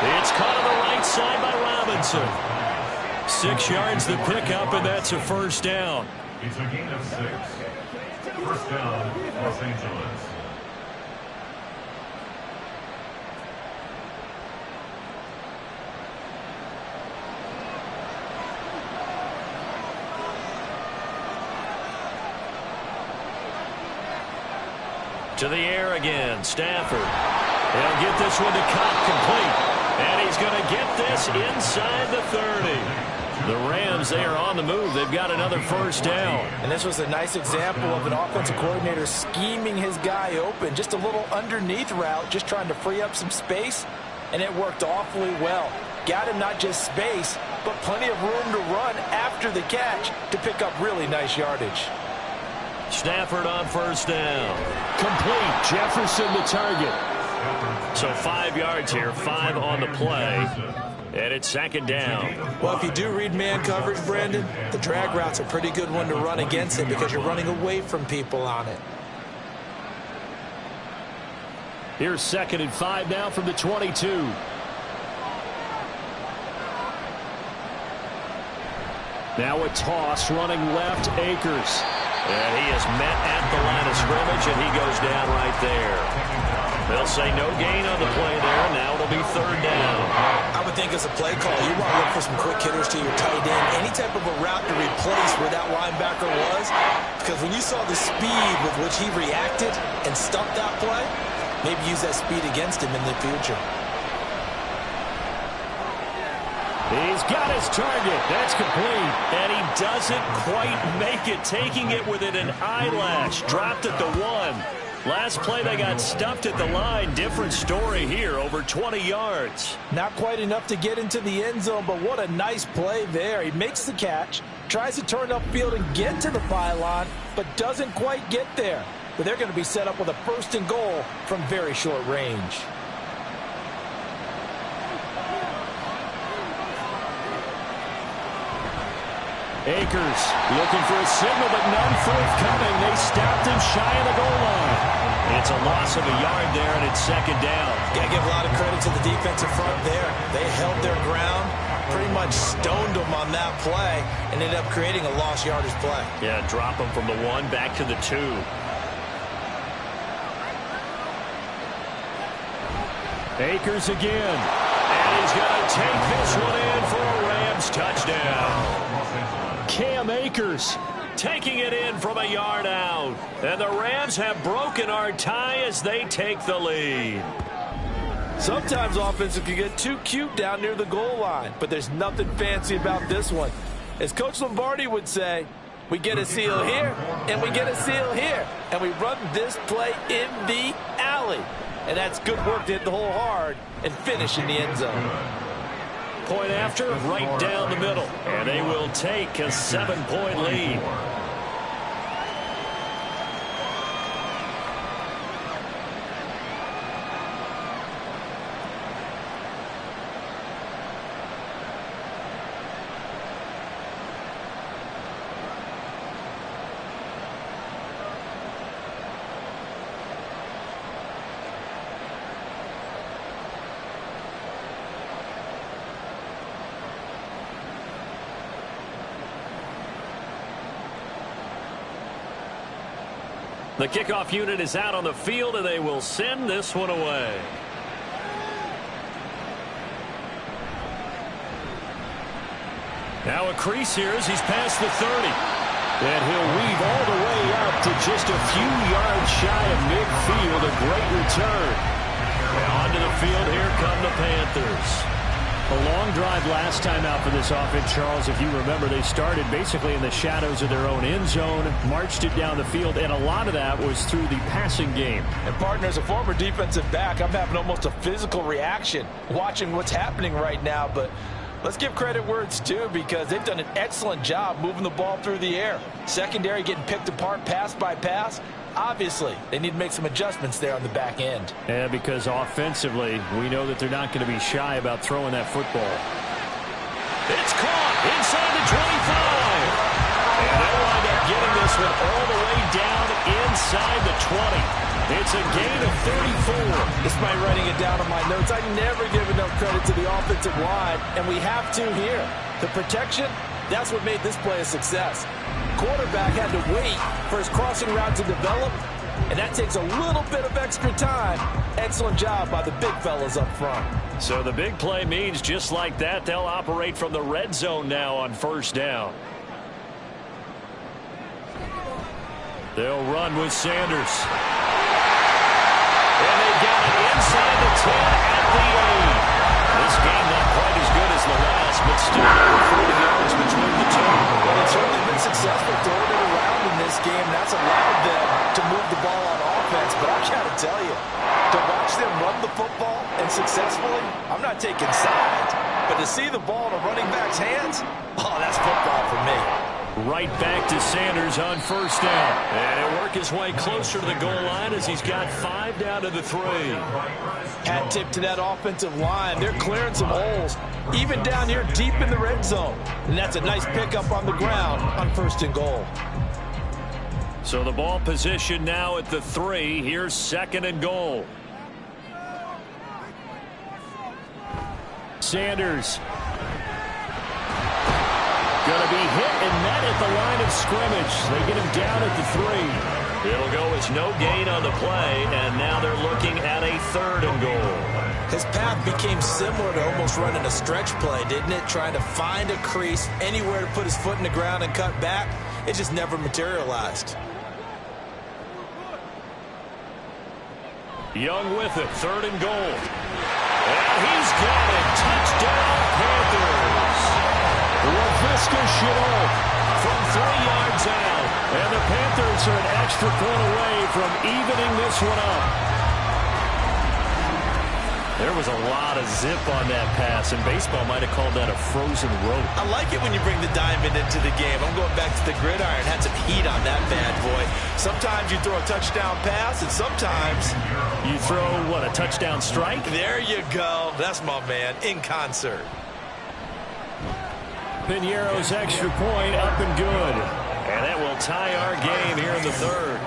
It's caught on the right side by Robinson. 6 yards the pickup, and that's a 1st down. It's a gain of 6. 1st down, Los Angeles. To the air again, Stafford. He'll get this one to Kupp, complete. And he's going to get this inside the 30. The Rams, they are on the move. They've got another 1st down. And this was a nice example of an offensive coordinator scheming his guy open. Just a little underneath route, just trying to free up some space. And it worked awfully well. Got him not just space, but plenty of room to run after the catch to pick up really nice yardage. Stafford on 1st down. Complete. Jefferson the target. So 5 yards here, 5 on the play. And it's 2nd down. Well, if you do read man coverage, Brandon, the drag route's a pretty good one to run against it because you're running away from people on it. Here's 2nd and 5 now from the 22. Now a toss running left, Akers. And he is met at the line of scrimmage, and he goes down right there. They'll say no gain on the play there. Now it'll be 3rd down. I would think as a play call, you want to look for some quick hitters to your tight end. Any type of a route to replace where that linebacker was. Because when you saw the speed with which he reacted and stuffed that play, maybe use that speed against him in the future. He's got his target. That's complete. And he doesn't quite make it, taking it within an eyelash. Dropped at the 1. Last play, they got stuffed at the line. Different story here, over 20 yards. Not quite enough to get into the end zone, but what a nice play there. He makes the catch, tries to turn upfield and get to the pylon, but doesn't quite get there. But they're going to be set up with a 1st and goal from very short range. Akers looking for a signal, but none forthcoming. They stopped him shy of the goal line. It's a loss of a yard there, and it's 2nd down. Got to give a lot of credit to the defensive front there. They held their ground, pretty much stoned them on that play, and ended up creating a lost yardage play. Yeah, drop them from the 1 back to the 2. Akers again. And he's going to take this one in for a Rams touchdown. Cam Akers taking it in from a yard out. And the Rams have broken our tie as they take the lead. Sometimes offenses can get too cute down near the goal line, but there's nothing fancy about this one. As Coach Lombardi would say, we get a seal here, and we get a seal here, and we run this play in the alley. And that's good work to hit the hole hard and finish in the end zone. Point after, right down the middle. And they will take a 7-point lead. The kickoff unit is out on the field, and they will send this one away. Now a crease here as he's past the 30. And he'll weave all the way up to just a few yards shy of midfield. A great return. And onto the field, here come the Panthers. A long drive last time out for this offense, Charles. If you remember, they started basically in the shadows of their own end zone, marched it down the field, and a lot of that was through the passing game. And, partner, as a former defensive back, I'm having almost a physical reaction watching what's happening right now. But let's give credit where it's due, because they've done an excellent job moving the ball through the air. Secondary getting picked apart pass by pass. Obviously, they need to make some adjustments there on the back end. Yeah, because offensively, we know that they're not going to be shy about throwing that football. It's caught inside the 25. And they'll wind up getting this one all the way down inside the 20. It's a gain of 34. Despite writing it down on my notes, I never give enough credit to the offensive line, and we have to here. The protection, that's what made this play a success. Quarterback had to wait for his crossing route to develop, and that takes a little bit of extra time. Excellent job by the big fellas up front. So the big play means just like that, they'll operate from the red zone now on 1st down. They'll run with Sanders. And they've got it inside the 10 at the 8. This game not quite as good as the last, but still 40 yards between the two. Well, it's certainly been successful throwing it around in this game. That's allowed them to move the ball on offense. But I got to tell you, to watch them run the football and successfully, I'm not taking sides. But to see the ball in a running back's hands, oh, that's football for me. Right back to Sanders on 1st down. And he'll work his way closer to the goal line as he's got 5 down to the 3. Hat tip to that offensive line. They're clearing some holes, even down here deep in the red zone. And that's a nice pickup on the ground on 1st and goal. So the ball position now at the 3. Here's 2nd and goal. Sanders. Going to be hit and met at the line of scrimmage. They get him down at the 3. It'll go as no gain on the play, and now they're looking at a 3rd and goal. His path became similar to almost running a stretch play, didn't it? Trying to find a crease, anywhere to put his foot in the ground and cut back. It just never materialized. Young with it, 3rd and goal. And he's got it. Touchdown, Panthers. LaVisca Chenault from 3 yards out. And the Panthers are an extra point away from evening this one up. There was a lot of zip on that pass, and baseball might have called that a frozen rope. I like it when you bring the diamond into the game. I'm going back to the gridiron. Had some heat on that bad boy. Sometimes you throw a touchdown pass, and sometimes you throw, what, a touchdown strike? There you go. That's my man, in concert. Piñeiro's extra point up and good. And that will tie our game here in the third.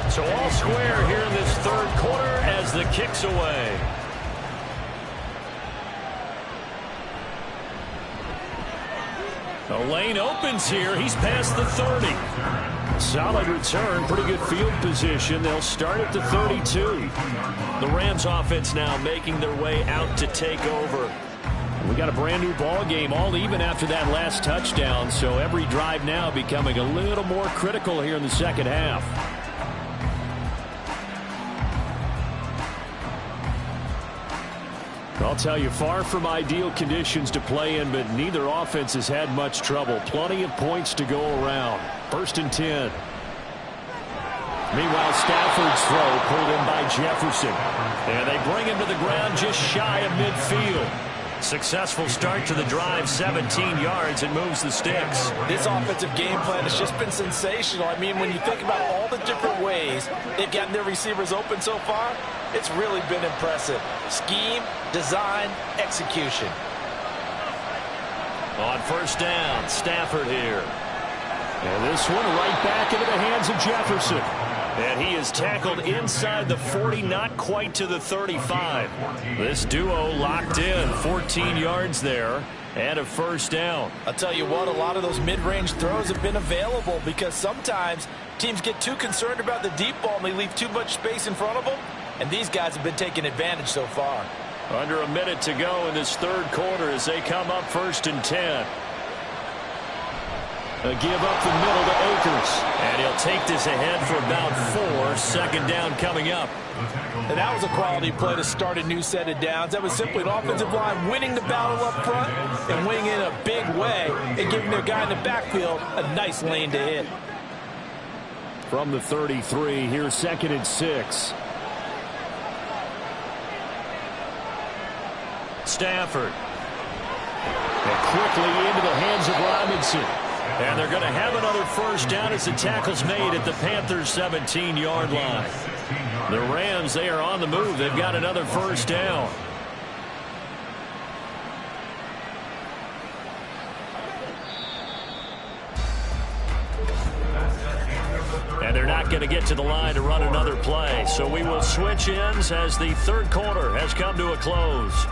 So all square here in this third quarter as the kick's away. The lane opens here. He's past the 30. Solid return. Pretty good field position. They'll start at the 32. The Rams offense now making their way out to take over. We got a brand new ball game, all even after that last touchdown. So every drive now becoming a little more critical here in the second half. I'll tell you, far from ideal conditions to play in, but neither offense has had much trouble. Plenty of points to go around. 1st and 10. Meanwhile, Stafford's throw pulled in by Jefferson. And they bring him to the ground just shy of midfield. Successful start to the drive, 17 yards, and moves the sticks. This offensive game plan has just been sensational. I mean, when you think about all the different ways they've gotten their receivers open so far, it's really been impressive. Scheme, design, execution. On 1st down, Stafford here. And this one right back into the hands of Jefferson. And he is tackled inside the 40, not quite to the 35. This duo locked in, 14 yards there, and a 1st down. I'll tell you what, a lot of those mid-range throws have been available because sometimes teams get too concerned about the deep ball and they leave too much space in front of them. And these guys have been taking advantage so far. Under a minute to go in this third quarter as they come up 1st and 10. A give up the middle to Akers. And he'll take this ahead for about 4. 2nd down coming up. And that was a quality play to start a new set of downs. That was simply an offensive line winning the battle up front and winning in a big way and giving their guy in the backfield a nice lane to hit. From the 33, here's 2nd and 6. Stafford. And quickly into the hands of Robinson. And they're going to have another 1st down as the tackle's made at the Panthers' 17-yard line. The Rams, they are on the move. They've got another 1st down. And they're not going to get to the line to run another play. So we will switch ends as the third quarter has come to a close.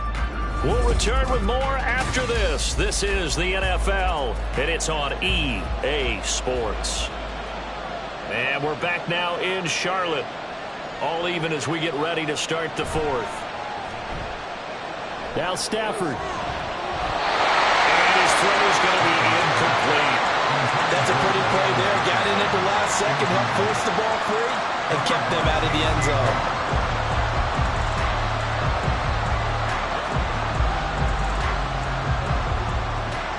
We'll return with more after this. This is the NFL, and it's on EA Sports. And we're back now in Charlotte. All even as we get ready to start the 4th. Now Stafford. And his throw is going to be incomplete. That's a pretty play there. Got in at the last second, helped force the ball free, and kept them out of the end zone.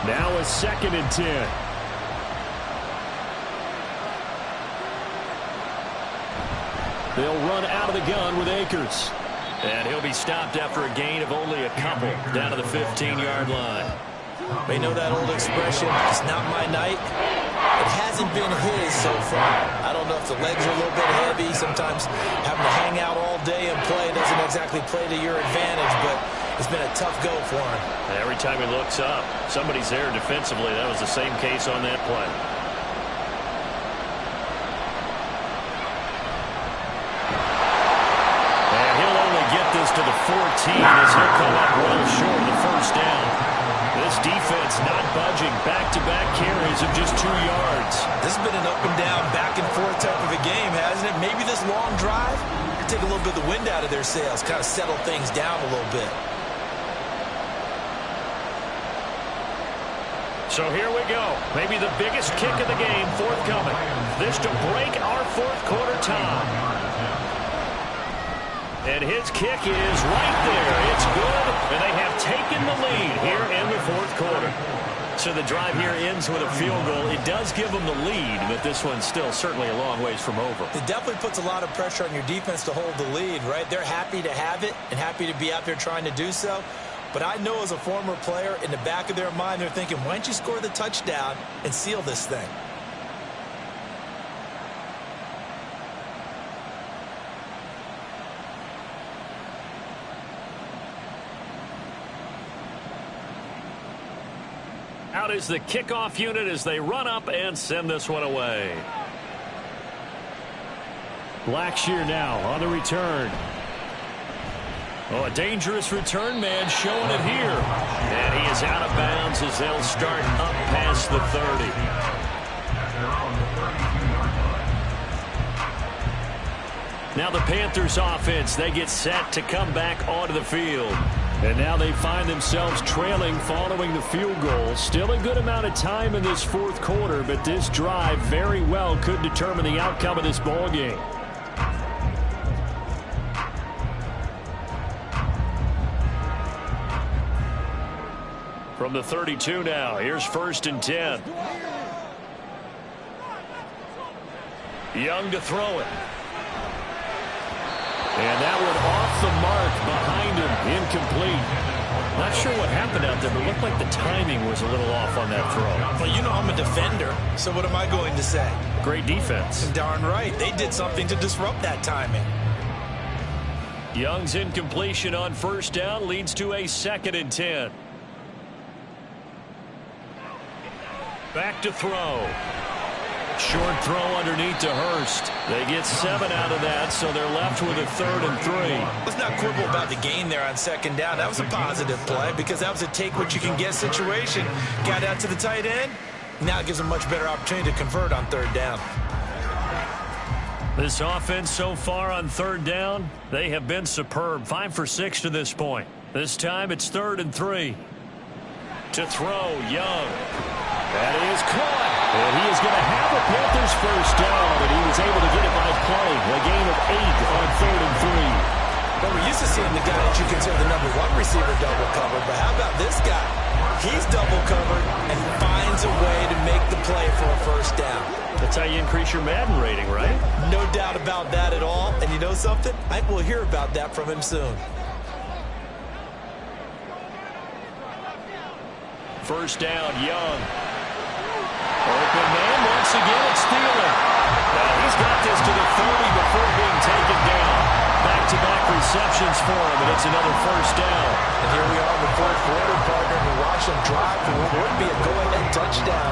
Now a 2nd and 10. They'll run out of the gun with Akers. And he'll be stopped after a gain of only a couple down to the 15-yard line. They know that old expression, it's not my night. It hasn't been his so far. I don't know if the legs are a little bit heavy. Sometimes having to hang out all day and play doesn't exactly play to your advantage, but it's been a tough go for him. Every time he looks up, somebody's there defensively. That was the same case on that play. And he'll only get this to the 14 as he'll come up well short of the 1st down. This defense not budging. Back-to-back carries of just 2 yards. This has been an up and down, back and forth type of a game, hasn't it? Maybe this long drive could take a little bit of the wind out of their sails, kind of settle things down a little bit. So here we go. Maybe the biggest kick of the game forthcoming. This to break our fourth quarter tie. And his kick is right there. It's good, and they have taken the lead here in the fourth quarter. So the drive here ends with a field goal. It does give them the lead, but this one's still certainly a long ways from over. It definitely puts a lot of pressure on your defense to hold the lead, right? They're happy to have it and happy to be out there trying to do so. But I know as a former player, in the back of their mind, they're thinking, why don't you score the touchdown and seal this thing? Out is the kickoff unit as they run up and send this one away. Blackshear now on the return. Oh, a dangerous return man showing it here. And he is out of bounds as they'll start up past the 30. Now the Panthers offense, they get set to come back onto the field. And now they find themselves trailing following the field goal. Still a good amount of time in this fourth quarter, but this drive very well could determine the outcome of this ball game. From the 32 now, here's 1st and 10. Young to throw it. And that one off the mark behind him, incomplete. Not sure what happened out there, but it looked like the timing was a little off on that throw. Well, you know I'm a defender, so what am I going to say? Great defense. Darn right. They did something to disrupt that timing. Young's incompletion on 1st down leads to a 2nd and 10. Back to throw. Short throw underneath to Hurst. They get 7 out of that, so they're left with a 3rd and 3. Let's not quibble about the gain there on 2nd down. That was a positive play because that was a take-what-you-can-get situation. Got out to the tight end. Now it gives them a much better opportunity to convert on 3rd down. This offense so far on 3rd down, they have been superb. 5 for 6 to this point. This time it's 3rd and 3. To throw, Young. That is caught. And he is going to have a Panthers 1st down, and he was able to get it by play. A gain of 8 on 3rd and 3. Well, we're used to seeing the guy that you consider the #1 receiver double covered, but how about this guy? He's double covered and finds a way to make the play for a 1st down. That's how you increase your Madden rating, right? No doubt about that at all. And you know something? I will hear about that from him soon. 1st down, Young. Open man, once again, it's Thielen. Now he's got this to the 30 before being taken down. Back-to-back receptions for him, and it's another 1st down. And here we are in the fourth quarter, partner, and we watch him drive for what would be a go-ahead touchdown.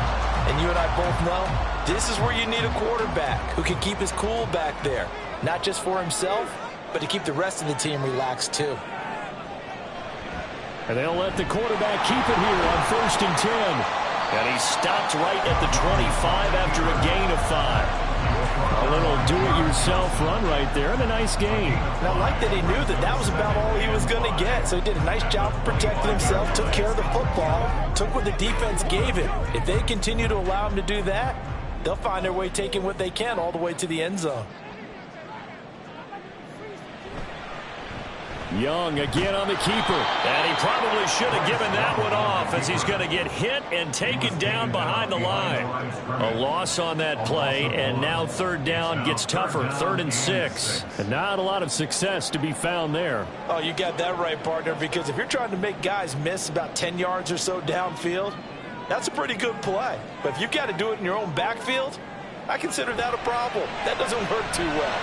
And you and I both know this is where you need a quarterback who can keep his cool back there. Not just for himself, but to keep the rest of the team relaxed too. And they'll let the quarterback keep it here on 1st and 10. And he stopped right at the 25 after a gain of 5. A little do-it-yourself run right there, and a nice gain. And I like that he knew that that was about all he was going to get. So he did a nice job of protecting himself, took care of the football, took what the defense gave him. If they continue to allow him to do that, they'll find their way taking what they can all the way to the end zone. Young again on the keeper. And he probably should have given that one off as he's going to get hit and taken down behind the line. A loss on that play, and now 3rd down gets tougher. 3rd and 6. And not a lot of success to be found there. Oh, you got that right, partner, because if you're trying to make guys miss about 10 yards or so downfield, that's a pretty good play. But if you've got to do it in your own backfield, I consider that a problem. That doesn't work too well.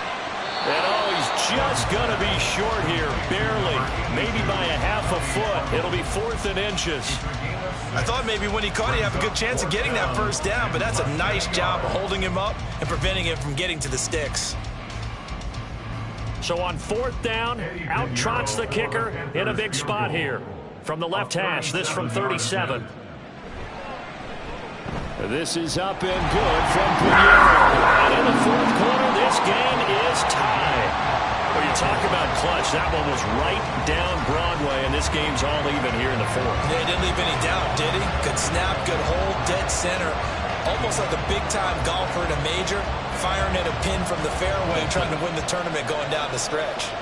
And oh, he's just going to be short here, barely, maybe by a half a foot. It'll be 4th and inches. I thought maybe when he caught, he'd have a good chance of getting that 1st down, but that's a nice job of holding him up and preventing him from getting to the sticks. So on 4th down, out trots the kicker in a big spot here. From the left hash, this from 37. This is up and good from Pinheiro. And in the fourth quarter, this game is tied. Well, you talk about clutch. That one was right down Broadway, and this game's all even here in the fourth. Yeah, he didn't leave any doubt, did he? Good snap, good hold, dead center. Almost like a big-time golfer in a major, firing at a pin from the fairway, trying to win the tournament going down the stretch.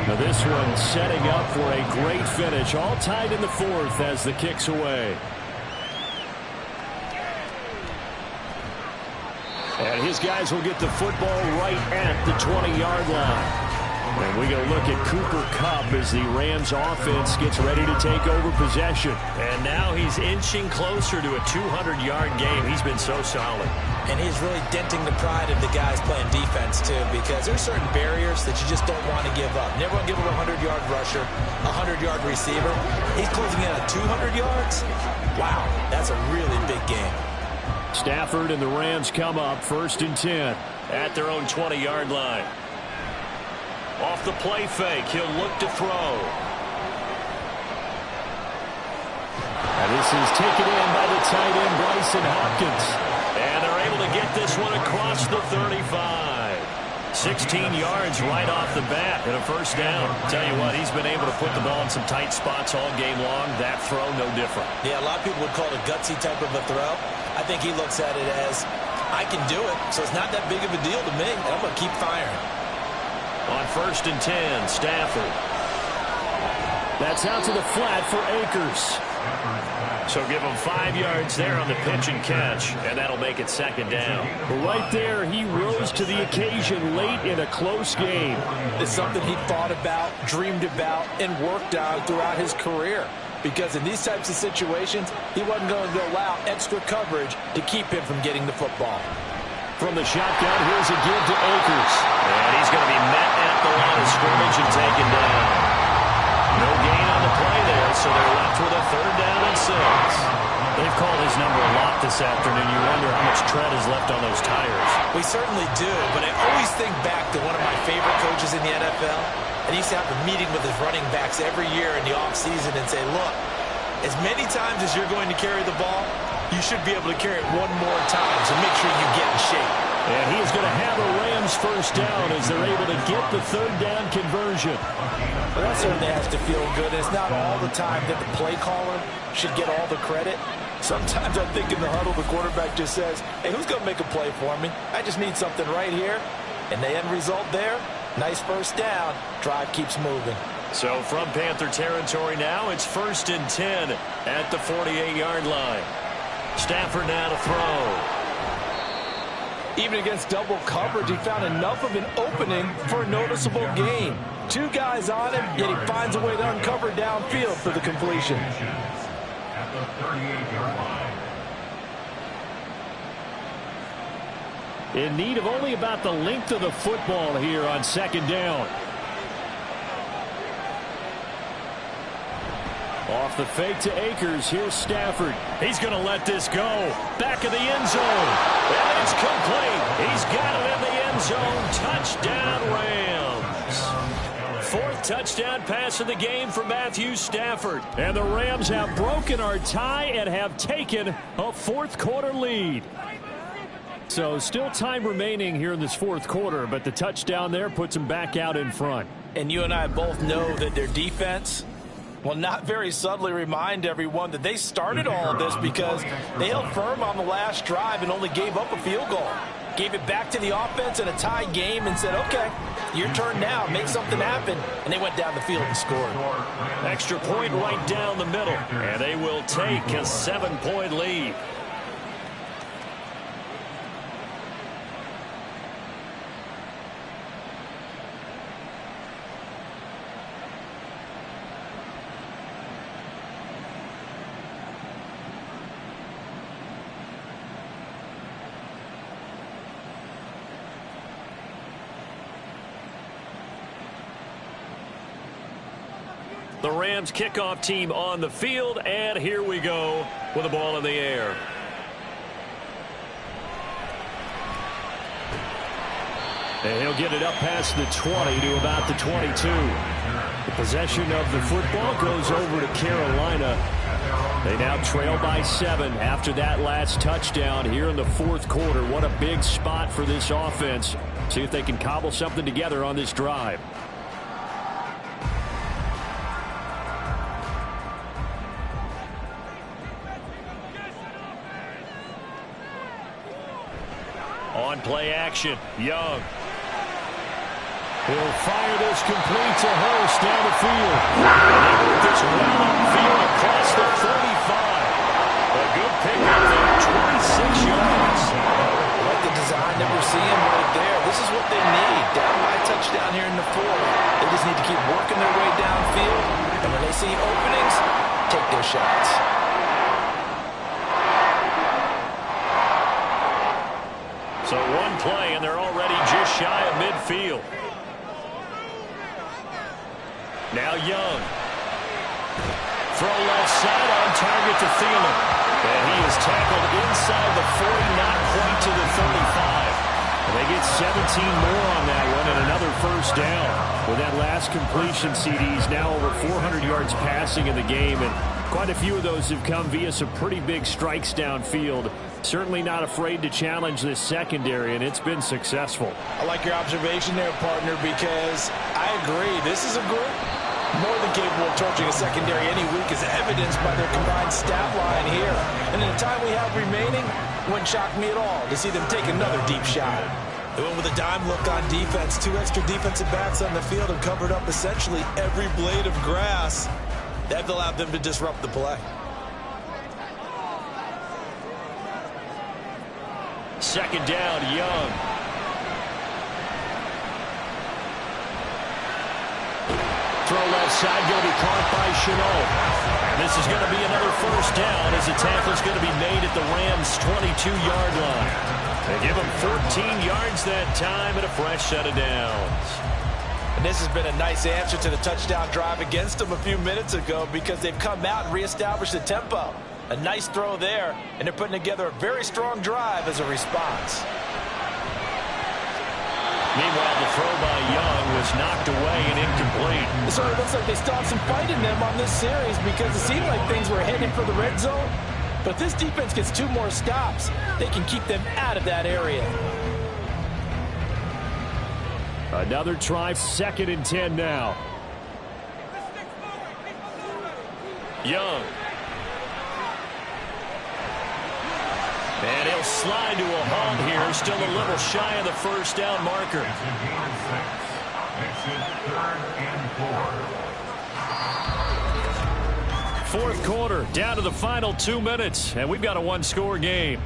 Now this one setting up for a great finish. All tied in the fourth as the kick's away. And his guys will get the football right at the 20-yard line. And we go look at Cooper Kupp as the Rams offense gets ready to take over possession. And now he's inching closer to a 200-yard game. He's been so solid. And he's really denting the pride of the guys playing defense, too, because there's certain barriers that you just don't want to give up. Never want to give up a 100-yard rusher, a 100-yard receiver. He's closing in on 200 yards. Wow, that's a really big game. Stafford and the Rams come up 1st and 10. At their own 20-yard line. Off the play fake, he'll look to throw. And this is taken in by the tight end, Bryson Hopkins. And they're able to get this one across the 35. 16 yards right off the bat and a first down. Tell you what, he's been able to put the ball in some tight spots all game long. That throw, no different. Yeah, a lot of people would call it a gutsy type of a throw. I think he looks at it as, I can do it, so it's not that big of a deal to me, and I'm going to keep firing. On 1st and 10, Stafford. That's out to the flat for Akers. So give him 5 yards there on the pitch and catch, and that'll make it 2nd down. Right there, he rose to the occasion late in a close game. It's something he thought about, dreamed about, and worked on throughout his career. Because in these types of situations, he wasn't going to go out extra coverage to keep him from getting the football. From the shotgun, here's a give to Akers. And he's going to be met at the line of scrimmage and taken down. No gain on the play there, so they're left with a 3rd down and 6. They've called his number a lot this afternoon. You wonder how much tread is left on those tires. We certainly do, but I always think back to one of my favorite coaches in the NFL. And he used to have a meeting with his running backs every year in the offseason and say, look, as many times as you're going to carry the ball, you should be able to carry it one more time, so make sure you get in shape. And he is going to have a Rams first down as they're able to get the 3rd down conversion. Well, that certainly has to feel good. It's not all the time that the play caller should get all the credit. Sometimes I think in the huddle, the quarterback just says, hey, who's going to make a play for me? I just need something right here. And the end result there, nice first down. Drive keeps moving. So from Panther territory now, it's 1st and 10 at the 48-yard line. Stafford now to throw. Even against double coverage, he found enough of an opening for a noticeable gain. 2 guys on him, yet he finds a way to uncover downfield for the completion. At the 38-yard line. In need of only about the length of the football here on 2nd down. Off the fake to Akers. Here's Stafford. He's going to let this go. Back of the end zone. And it's complete. He's got it in the end zone. Touchdown, Rams. 4th touchdown pass of the game for Matthew Stafford. And the Rams have broken our tie and have taken a 4th quarter lead. So still time remaining here in this 4th quarter, but the touchdown there puts them back out in front. And you and I both know that their defense will not very subtly remind everyone that they started all of this because they held firm on the last drive and only gave up a field goal. Gave it back to the offense in a tie game and said, okay, your turn now, make something happen. And they went down the field and scored. Extra point right down the middle. And they will take a 7-point lead. The Rams kickoff team on the field, and here we go with the ball in the air. And he'll get it up past the 20 to about the 22. The possession of the football goes over to Carolina. They now trail by 7 after that last touchdown here in the fourth quarter. What a big spot for this offense. See if they can cobble something together on this drive. On play action, Young. He'll fire this complete to Hurst down the field. And they move this well upfield across the 35. A good pickup there, 26 yards. Like the design that we're seeing right there. This is what they need. Down by a touchdown here in the fourth. They just need to keep working their way downfield. And when they see openings, take their shots. So one play, and they're already just shy of midfield. Now Young. Throw left side on target to Thielen. And he is tackled inside the 40, not quite to the 35. And they get 17 more on that one and another first down. With that last completion, CD's now over 400 yards passing in the game. And quite a few of those have come via some pretty big strikes downfield. Certainly not afraid to challenge this secondary, and it's been successful. I like your observation there, partner, because I agree. This is a group more than capable of torching a secondary any week, as evidenced by their combined stat line here. And in the time we have remaining, wouldn't shock me at all to see them take another deep shot. They went with a dime look on defense. 2 extra defensive backs on the field and covered up essentially every blade of grass. That allowed them to disrupt the play. Second down, Young. Throw left side, going to be caught by Chenault. This is going to be another first down as the tackle's going to be made at the Rams' 22-yard line. They give them 14 yards that time and a fresh set of downs. And this has been a nice answer to the touchdown drive against them a few minutes ago, because they've come out and reestablished the tempo. A nice throw there, and they're putting together a very strong drive as a response. Meanwhile, the throw by Young was knocked away and incomplete. It sort of looks like they still have some fight in them on this series, because it seemed like things were heading for the red zone. But if this defense gets 2 more stops, they can keep them out of that area. Another try, 2nd and 10 now. Young. And he'll slide to a halt here. Still a little shy of the first down marker. Fourth quarter, down to the final 2 minutes, and we've got a 1-score game.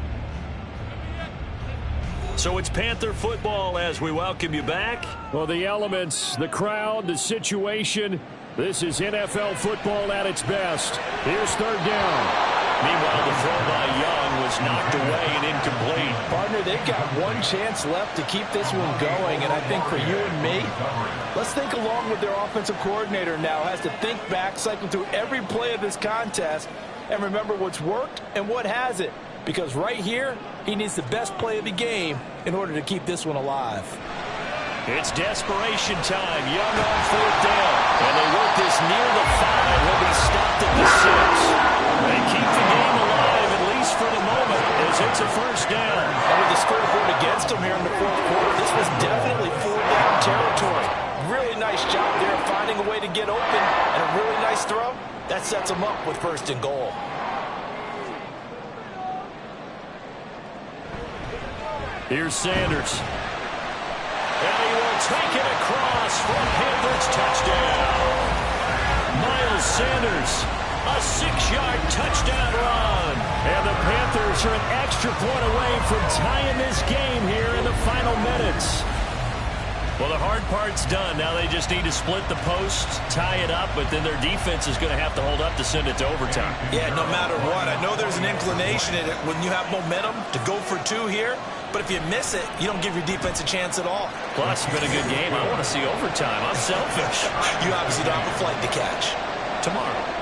So it's Panther football as we welcome you back. Well, the elements, the crowd, the situation, this is NFL football at its best. Here's third down. Meanwhile, the throw by Young was knocked away and incomplete. Partner, they've got one chance left to keep this one going, and I think for you and me, let's think along with their offensive coordinator now. Has to think back, cycle through every play of this contest, and remember what's worked and what hasn't. Because right here, he needs the best play of the game in order to keep this one alive. It's desperation time. Young on fourth down. And they work this near the 5. He'll be stopped at the 6. They keep the game alive, at least for the moment, as it's a first down. And with the scoreboard against him here in the fourth quarter, this was definitely 4-down territory. Really nice job there, finding a way to get open, and a really nice throw. That sets him up with 1st and goal. Here's Sanders. And he will take it across for a Panthers touchdown. Miles Sanders, a 6-yard touchdown run. And the Panthers are an extra point away from tying this game here in the final minutes. Well, the hard part's done. Now they just need to split the post, tie it up, but then their defense is going to have to hold up to send it to overtime. Yeah, no matter what. I know there's an inclination in it when you have momentum to go for 2 here, but if you miss it, you don't give your defense a chance at all. Plus, it's been a good game. I want to see overtime. I'm selfish. You obviously don't have a flight to catch. tomorrow.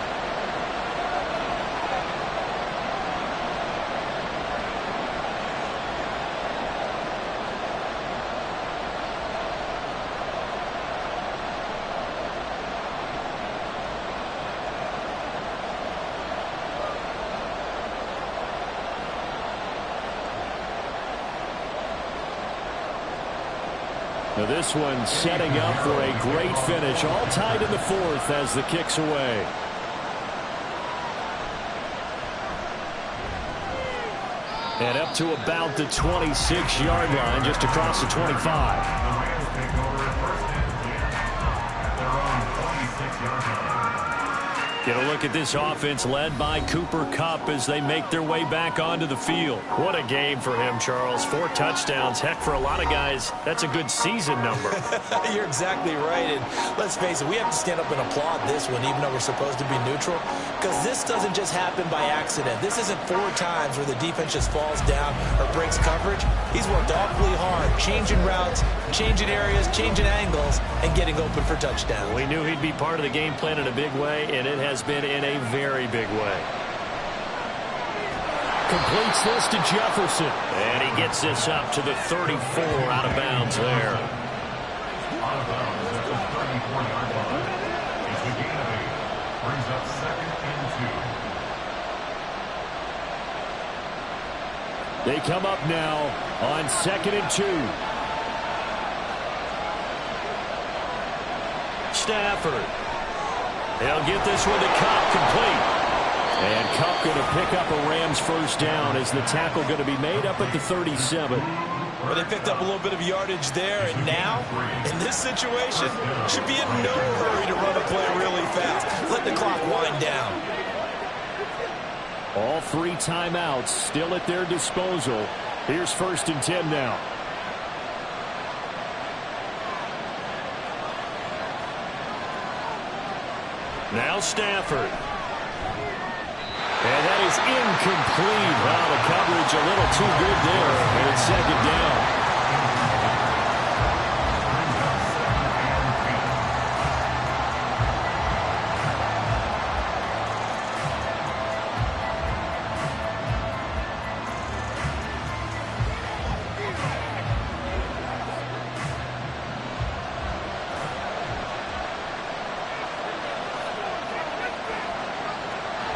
Now this one setting up for a great finish. All tied in the fourth as the kick's away. And up to about the 26-yard line, just across the 25. The Rams take over at first and 10 at their own 26-yard line. Get a look at this offense led by Cooper Kupp as they make their way back onto the field. What a game for him, Charles. 4 touchdowns. Heck, for a lot of guys, that's a good season number. You're exactly right. And let's face it, we have to stand up and applaud this one, even though we're supposed to be neutral, because this doesn't just happen by accident. This isn't 4 times where the defense just falls down or breaks coverage. He's worked awfully hard, changing routes, changing areas, changing angles, and getting open for touchdowns. We knew he'd be part of the game plan in a big way, and it has been in a very big way. Completes this to Jefferson. And he gets this up to the 34, out of bounds there. Out of bounds at the 34-yard line. It's a gain of 8. Brings up 2nd and 2. They come up now on 2nd and 2. Stafford. They'll get this one to Kupp, complete. And Kupp going to pick up a Rams first down as the tackle going to be made up at the 37. Well, they picked up a little bit of yardage there, and now, in this situation, should be in no hurry to run a play really fast. Let the clock wind down. All 3 timeouts still at their disposal. Here's 1st and 10 now. Now Stafford. And that is incomplete. Wow, the coverage a little too good there. And it's 2nd down.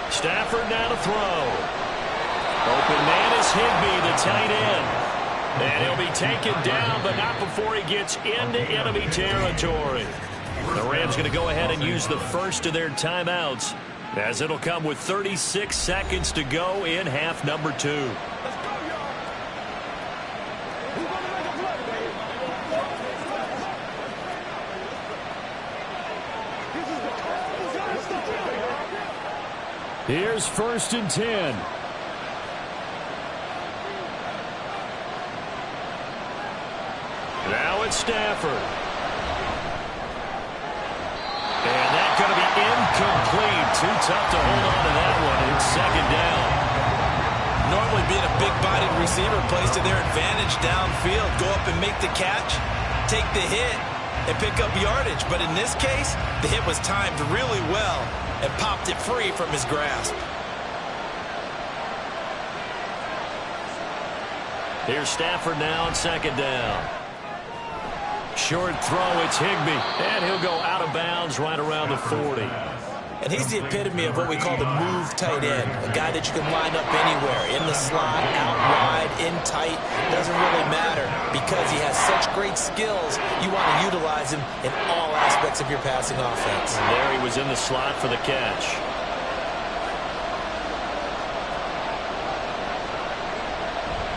Stafford now to throw. Open man is Higbee, the tight end. And he'll be taken down, but not before he gets into enemy territory. The Rams going to go ahead and use the first of their timeouts, as it'll come with 36 seconds to go in half number 2. Here's 1st and 10. Now it's Stafford. And that's going to be incomplete. Too tough to hold on to that one. It's 2nd down. Normally being a big-bodied receiver plays to their advantage downfield. Go up and make the catch, take the hit, and pick up yardage. But in this case, the hit was timed really well and popped it free from his grasp. Here's Stafford now on 2nd down. Short throw, it's Higbee. And he'll go out of bounds right around the 40. And he's the epitome of what we call the move tight end. A guy that you can line up anywhere. In the slot, out wide, in tight. Doesn't really matter because he has such great skills. You want to utilize him in all aspects of your passing offense. And there he was in the slot for the catch.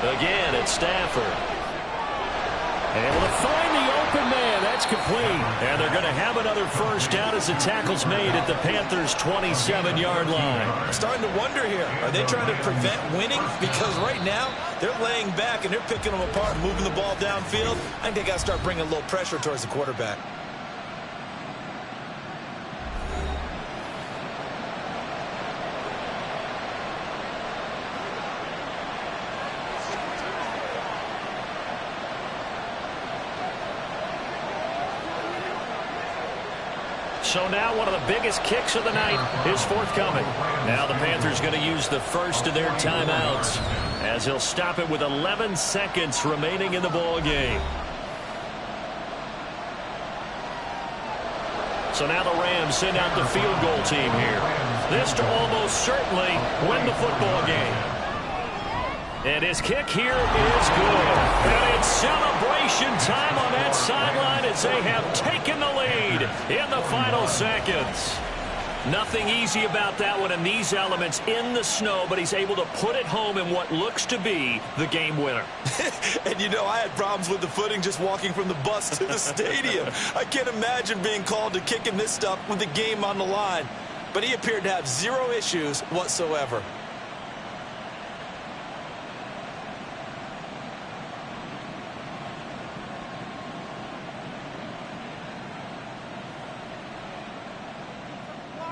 Again, it's Stafford. Able to find the open man. That's complete. And they're going to have another first down as the tackle's made at the Panthers' 27-yard line. I'm starting to wonder here. Are they trying to prevent winning? Because right now, they're laying back and they're picking them apart and moving the ball downfield. I think they got to start bringing a little pressure towards the quarterback. So now one of the biggest kicks of the night is forthcoming. Now the Panthers going to use the first of their timeouts as he'll stop it with 11 seconds remaining in the ball game. So now the Rams send out the field goal team here. This to almost certainly win the football game. And his kick here is good. And it's celebration time on that sideline as they have taken the lead in the final seconds. Nothing easy about that one, and these elements in the snow, but he's able to put it home in what looks to be the game winner. And you know, I had problems with the footing just walking from the bus to the stadium. I can't imagine being called to kicking this stuff with the game on the line. But he appeared to have zero issues whatsoever.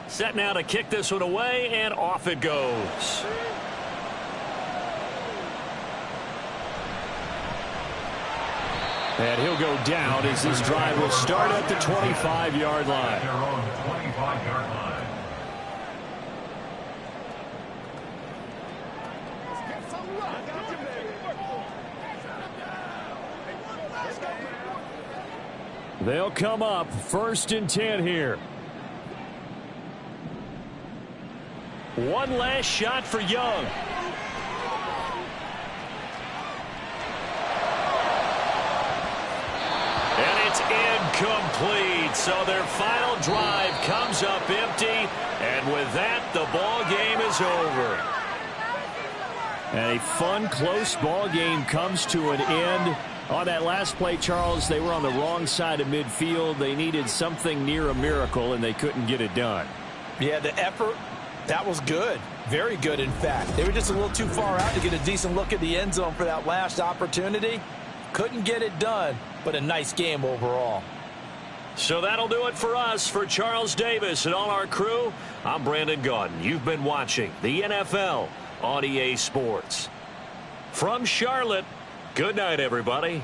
Set now to kick this one away, and off it goes. And he'll go down as this drive will start at the 25-yard line. Their own 25-yard line. They'll come up 1st and 10 here. One last shot for Young. And it's incomplete. So their final drive comes up empty. And with that, the ball game is over. And a fun, close ball game comes to an end. On that last play, Charles, they were on the wrong side of midfield. They needed something near a miracle, and they couldn't get it done. Yeah, the effort, that was good. Very good, in fact. They were just a little too far out to get a decent look at the end zone for that last opportunity. Couldn't get it done, but a nice game overall. So that'll do it for us. For Charles Davis and all our crew, I'm Brandon Gaudin. You've been watching the NFL on EA Sports. From Charlotte, good night, everybody.